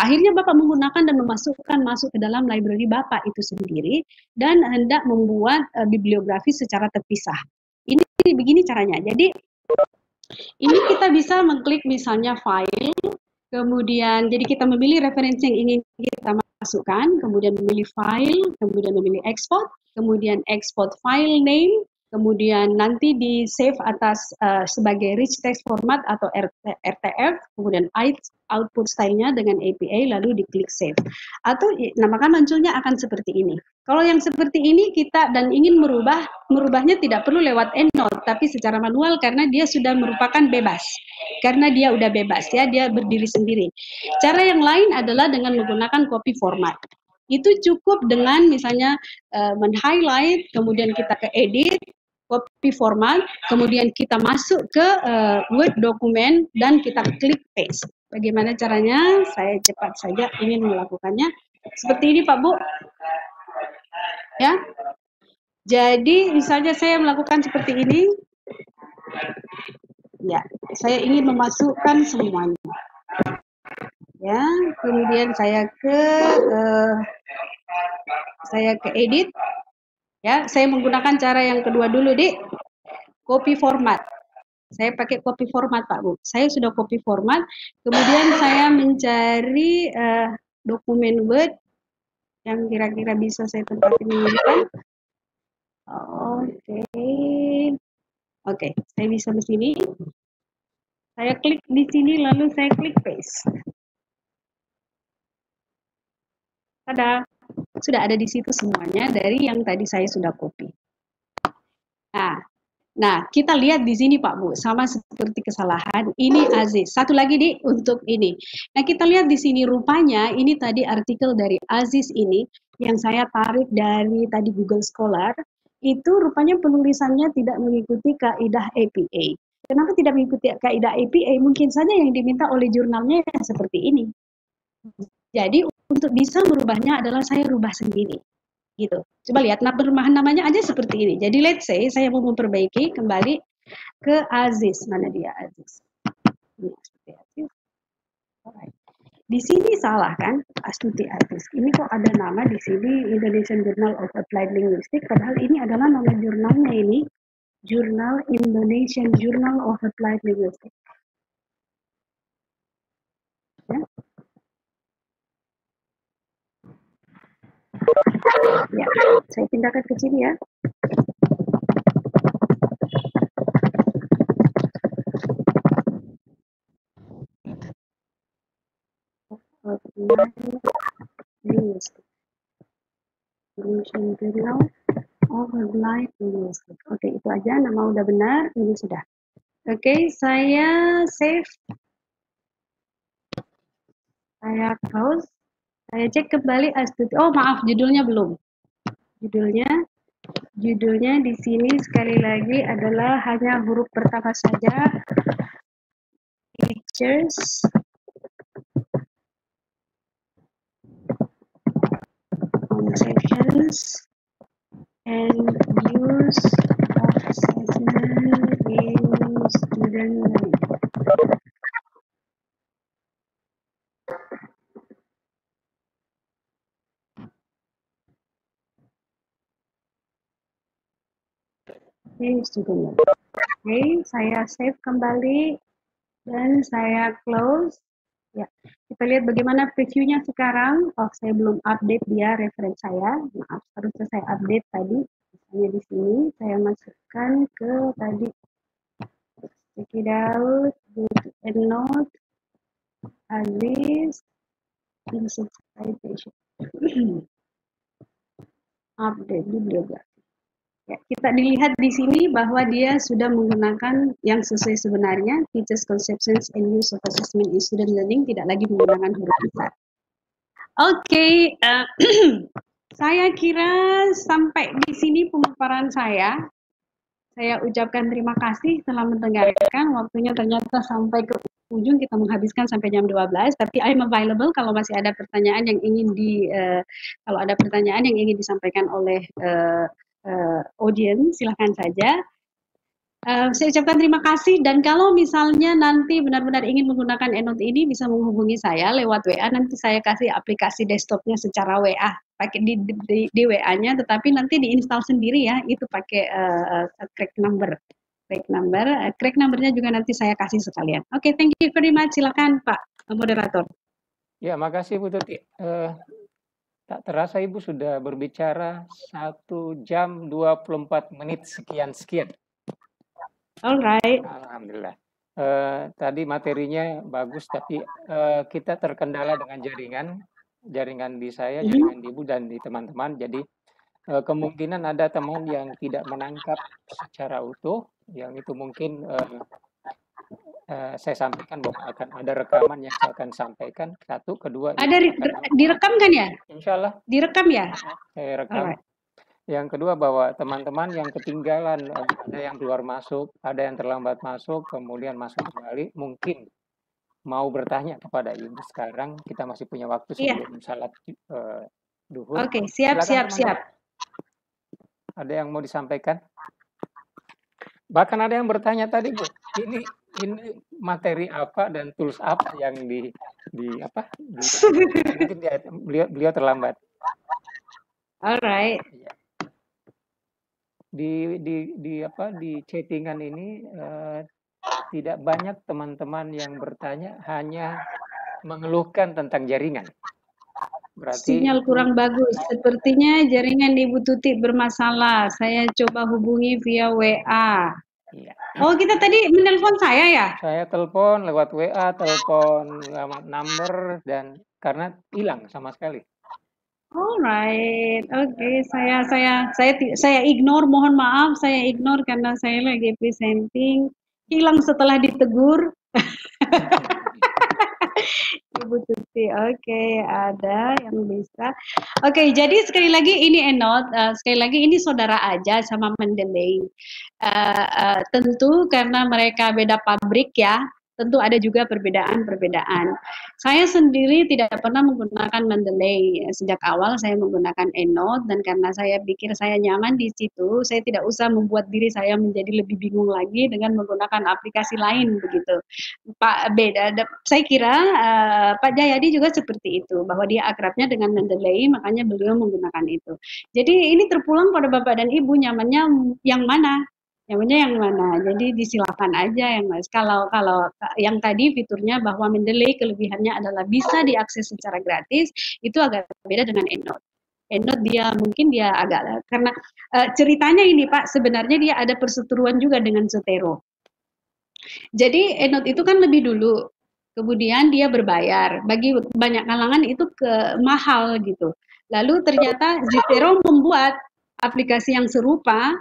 Akhirnya Bapak menggunakan dan memasukkan masuk ke dalam library Bapak itu sendiri dan hendak membuat bibliografi secara terpisah. Ini begini caranya. Jadi ini kita bisa mengklik misalnya file, kemudian jadi kita memilih referensi yang ingin kita masukkan, kemudian memilih file, kemudian memilih export, kemudian export file name, kemudian nanti di save atas sebagai rich text format atau RTF, kemudian output stylenya dengan APA, lalu diklik save. Atau nah maka munculnya akan seperti ini. Kalau yang seperti ini kita dan ingin merubahnya tidak perlu lewat EndNote, tapi secara manual karena dia sudah merupakan bebas. Karena dia udah bebas ya, dia berdiri sendiri. Cara yang lain adalah dengan menggunakan copy format. Itu cukup dengan misalnya men-highlight, kemudian kita ke edit, copy format, kemudian kita masuk ke Word dokumen dan kita klik paste. Bagaimana caranya? Saya cepat saja ingin melakukannya. Seperti ini Pak Bu. Ya. Jadi misalnya saya melakukan seperti ini. Ya, saya ingin memasukkan semuanya. Ya, kemudian saya ke edit. Ya, saya menggunakan cara yang kedua dulu, Dik. Copy format. Saya pakai copy format, Pak Bu. Saya sudah copy format. Kemudian saya mencari dokumen Word yang kira-kira bisa saya tempatin ini. Oke, saya bisa di sini. Saya klik di sini, lalu saya klik paste. Tada, sudah ada di situ semuanya dari yang tadi saya sudah copy. Nah, kita lihat di sini Pak Bu, sama seperti kesalahan, ini Aziz. Satu lagi nih untuk ini. Nah, kita lihat di sini rupanya ini tadi artikel dari Aziz ini yang saya tarik dari tadi Google Scholar, itu rupanya penulisannya tidak mengikuti kaidah APA. Kenapa tidak mengikuti kaidah APA? Mungkin saja yang diminta oleh jurnalnya seperti ini. Jadi untuk bisa merubahnya adalah saya rubah sendiri. Gitu. Coba lihat perumahan namanya aja seperti ini. Jadi let's say saya mau memperbaiki kembali ke Aziz. Mana dia Aziz? Ini Astuti Aziz. Alright. Di sini salah kan? Astuti Aziz. Ini kok ada nama di sini Indonesian Journal of Applied Linguistics, padahal ini adalah nama jurnalnya ini. Jurnal Indonesian Journal of Applied Linguistics. Ya. Ya, saya pindahkan ke sini ya. Indonesian Journal of Applied Linguistics. Oke, itu aja, nama udah benar, ini sudah. Oke, saya save. Saya close. Saya cek kembali Astuti. Oh, maaf, judulnya belum. Judulnya di sini sekali lagi adalah hanya huruf pertama saja. Features conceptions and use of assessment in student learning. Oke, saya save kembali dan saya close. Ya, kita lihat bagaimana previewnya sekarang. Oh, saya belum update dia referensi saya. Maaf, harusnya saya update tadi. Misalnya di sini saya masukkan ke tadi. Check it out. Go to EndNote. Aziz. Insert citation. Update bibliografi. Ya, kita dilihat di sini bahwa dia sudah menggunakan yang sesuai sebenarnya, features, conceptions, and use of assessment in student learning, tidak lagi menggunakan huruf besar. Oke, saya kira sampai di sini pemaparan saya. Saya ucapkan terima kasih telah mendengarkan. Waktunya ternyata sampai ke ujung, kita menghabiskan sampai jam 12. Tapi I'm available kalau masih ada pertanyaan yang ingin disampaikan oleh audience, silahkan saja. Saya ucapkan terima kasih, dan kalau misalnya nanti benar-benar ingin menggunakan EndNote ini bisa menghubungi saya lewat WA. Nanti saya kasih aplikasi desktopnya secara WA, pakai di WA-nya, tetapi nanti diinstal sendiri ya, itu pakai crack number-nya juga nanti saya kasih sekalian. Oke, thank you very much. Silakan Pak. moderator. Ya, makasih Bu Tuti. Tak terasa Ibu sudah berbicara 1 jam 24 menit sekian. Alright. Alhamdulillah. Tadi materinya bagus, tapi kita terkendala dengan jaringan di saya, jaringan di Ibu dan di teman-teman. Jadi kemungkinan ada teman yang tidak menangkap secara utuh, yang itu mungkin saya sampaikan bahwa akan ada rekaman yang saya akan sampaikan. Satu, kedua. Ada direkam kan ya? Insya Allah. Direkam ya? Saya rekam. Alright. Yang kedua bahwa teman-teman yang ketinggalan, ada yang keluar masuk, ada yang terlambat masuk, kemudian masuk kembali, mungkin mau bertanya kepada Ibu sekarang, kita masih punya waktu sebelum salat duhur. Oke, siap. Ada yang mau disampaikan? Bahkan ada yang bertanya tadi, Bu, ini materi apa dan tools apa yang mungkin beliau terlambat. Alright. Di chattingan ini tidak banyak teman-teman yang bertanya, hanya mengeluhkan tentang jaringan. Berarti sinyal kurang bagus. Sepertinya jaringan Ibu Tuti bermasalah. Saya coba hubungi via WA. Iya. Oh, kita tadi menelpon saya ya? Saya telepon lewat WA, telepon lewat number, dan karena hilang sama sekali. Alright, oke. Saya ignore, mohon maaf, saya ignore karena saya lagi presenting. Hilang setelah ditegur. Ibu Tuti, oke, ada yang bisa. Oke, jadi sekali lagi ini Enot, sekali lagi ini saudara aja sama Mendeley. Tentu karena mereka beda pabrik ya. Tentu ada juga perbedaan-perbedaan. Saya sendiri tidak pernah menggunakan Mendeley. Sejak awal saya menggunakan EndNote, dan karena saya pikir saya nyaman di situ, saya tidak usah membuat diri saya menjadi lebih bingung lagi dengan menggunakan aplikasi lain begitu. Saya kira Pak Jayadi juga seperti itu, bahwa dia akrabnya dengan Mendeley, makanya beliau menggunakan itu. Jadi ini terpulang pada Bapak dan Ibu, nyamannya yang mana? Jadi disilakan aja yang Mas. Kalau yang tadi fiturnya bahwa Mendeley kelebihannya adalah bisa diakses secara gratis, itu agak beda dengan EndNote. EndNote dia agak, karena ceritanya ini Pak, sebenarnya dia ada perseteruan juga dengan Zotero. Jadi EndNote itu kan lebih dulu, kemudian dia berbayar. Bagi banyak kalangan itu mahal gitu. Lalu ternyata Zotero membuat aplikasi yang serupa,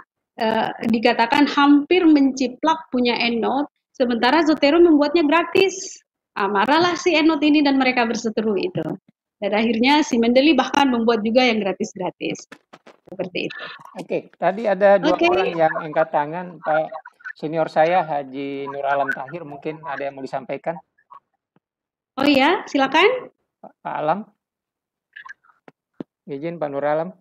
dikatakan hampir menciplak punya EndNote, sementara Zotero membuatnya gratis. Marahlah si EndNote ini dan mereka berseteru itu. Dan akhirnya si Mendeley bahkan membuat juga yang gratis-gratis. Seperti itu. Oke, tadi ada dua orang yang angkat tangan, Pak senior saya Haji Nur Alam Tahir, mungkin ada yang mau disampaikan. Oh iya, silakan. Pak Alam. Izin Pak Nur Alam.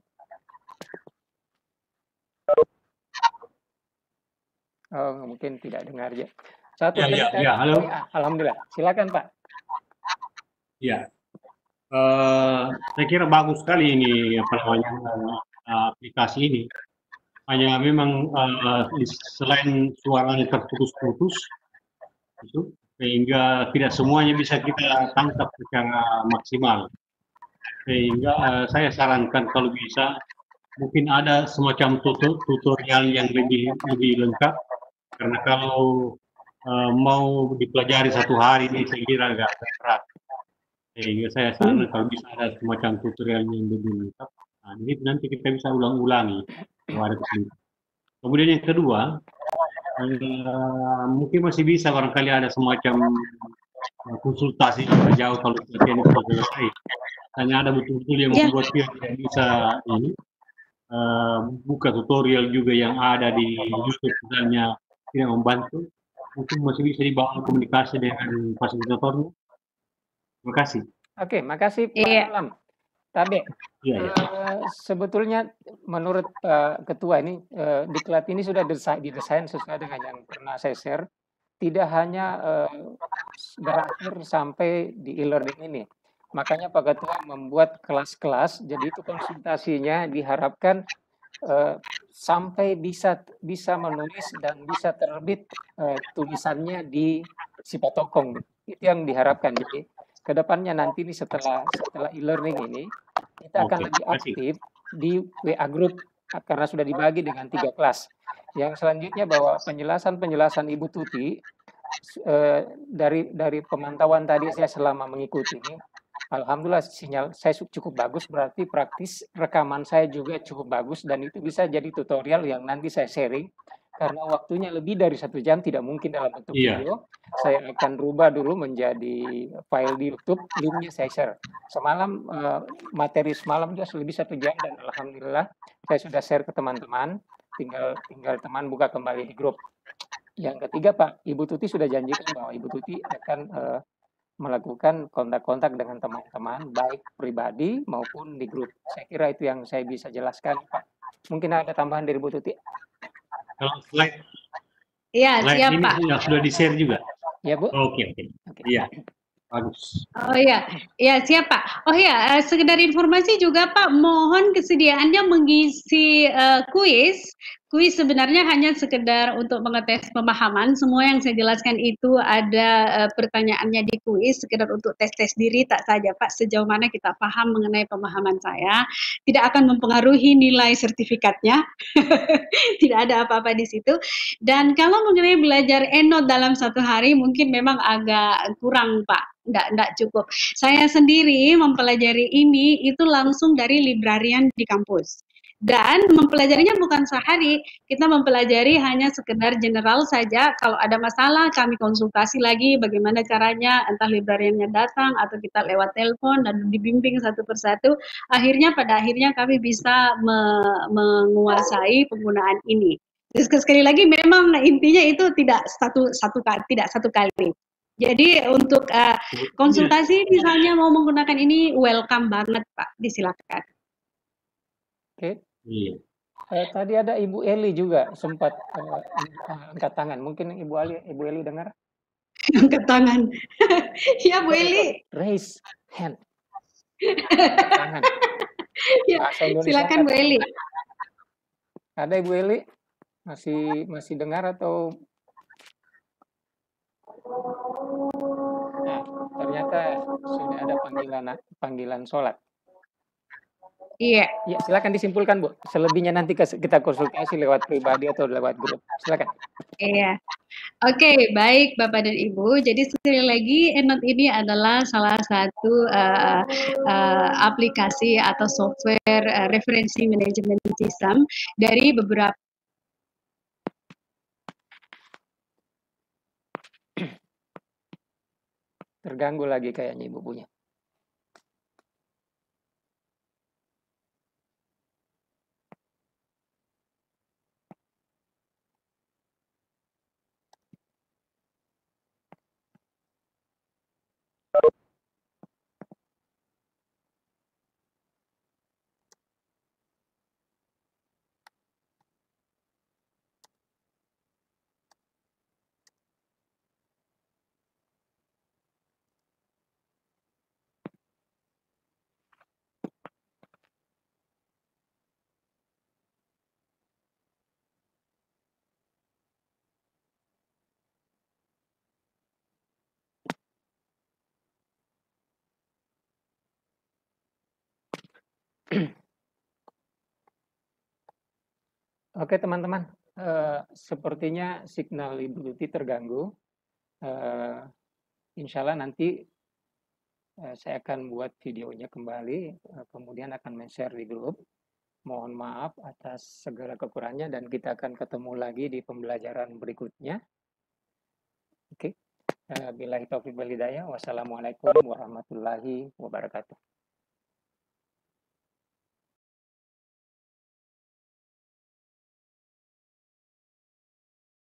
Oh, mungkin tidak dengar ya. Halo. Alhamdulillah. Silakan Pak. Ya. Saya kira bagus sekali ini aplikasi ini. Hanya memang selain suaranya terputus-putus, itu sehingga tidak semuanya bisa kita tangkap secara maksimal. Sehingga saya sarankan kalau bisa mungkin ada semacam tutorial yang lebih lengkap, karena kalau mau dipelajari satu hari ini saya kira agak berat. Sehingga saya sarankan kalau bisa ada semacam tutorial yang lebih lengkap. Nah, jadi nanti kita bisa ulang-ulangi. Kemudian yang kedua, mungkin masih bisa barangkali ada semacam konsultasi jauh kalau pelatihan itu selesai. Hanya ada betul-betul yang membuat dia tidak bisa ini buka tutorial juga yang ada di YouTube misalnya tidak membantu. Mungkin masih bisa dibangun komunikasi dengan fasilitatornya. Terima kasih. Oke, makasih Pak Alam. Tapi sebetulnya menurut Ketua ini, diklat ini sudah didesain sesuai dengan yang pernah saya share. Tidak hanya berakhir sampai di e-learning ini. Makanya Pak Ketua membuat kelas-kelas, jadi itu konsultasinya diharapkan sampai bisa menulis dan bisa terbit tulisannya di Sipatokong. Itu yang diharapkan. Jadi kedepannya nanti nih setelah e-learning ini kita akan lebih aktif di WA group karena sudah dibagi dengan 3 kelas. Yang selanjutnya bahwa penjelasan Ibu Tuti dari pemantauan tadi saya selama mengikuti ini, alhamdulillah sinyal saya cukup bagus, berarti praktis rekaman saya juga cukup bagus dan itu bisa jadi tutorial yang nanti saya sharing. Karena waktunya lebih dari 1 jam tidak mungkin dalam bentuk video. Saya akan rubah dulu menjadi file di YouTube, linknya saya share. Semalam materi semalam juga lebih 1 jam dan alhamdulillah saya sudah share ke teman-teman. Tinggal teman buka kembali di grup. Yang ketiga Pak, Ibu Tuti sudah janjikan bahwa Ibu Tuti akan melakukan kontak-kontak dengan teman-teman baik pribadi maupun di grup. Saya kira itu yang saya bisa jelaskan Pak. Mungkin ada tambahan dari Ibu Tuti? Kalau slide, siap ini Pak. sudah di-share juga? Ya Bu. Oke. Iya, bagus. Oh iya, siap Pak. Oh iya, sekedar informasi juga Pak, mohon kesediaannya mengisi kuis. Kuis sebenarnya hanya sekedar untuk mengetes pemahaman. Semua yang saya jelaskan itu ada pertanyaannya di kuis, sekedar untuk tes diri tak saja Pak, sejauh mana kita paham mengenai pemahaman saya. Tidak akan mempengaruhi nilai sertifikatnya. Tidak ada apa-apa di situ. Dan kalau mengenai belajar EndNote dalam 1 hari mungkin memang agak kurang Pak. Enggak cukup. Saya sendiri mempelajari ini itu langsung dari librarian di kampus. Dan mempelajarinya bukan sehari, kita mempelajari hanya sekedar general saja. Kalau ada masalah kami konsultasi lagi bagaimana caranya, entah librariannya datang atau kita lewat telepon dan dibimbing satu persatu. Pada akhirnya kami bisa menguasai penggunaan ini. Sekali lagi memang intinya itu tidak satu kali. Jadi untuk konsultasi misalnya mau menggunakan ini welcome banget Pak, disilakan. Oke. Tadi ada Ibu Eli juga sempat angkat tangan. Mungkin Ibu Eli dengar? Angkat tangan. Ya Bu Eli. Raise hand. Tangan. Ya, silakan Bu Eli. Ada Ibu Eli? Masih dengar atau? Nah, ternyata sudah ada panggilan sholat. Iya. Ya, silakan disimpulkan Bu. Selebihnya nanti kita konsultasi lewat pribadi atau lewat grup. Silakan. Iya. Oke, baik Bapak dan Ibu. Jadi sekali lagi EndNote ini adalah salah satu aplikasi atau software referensi manajemen sistem dari beberapa terganggu lagi kayaknya Ibu punya. Oke teman-teman, sepertinya signal Ibu Tuti terganggu. Insya Allah nanti saya akan buat videonya kembali, kemudian akan men-share di grup. Mohon maaf atas segala kekurangannya dan kita akan ketemu lagi di pembelajaran berikutnya. Oke, billahi taufiq wal hidayah. Wassalamualaikum warahmatullahi wabarakatuh.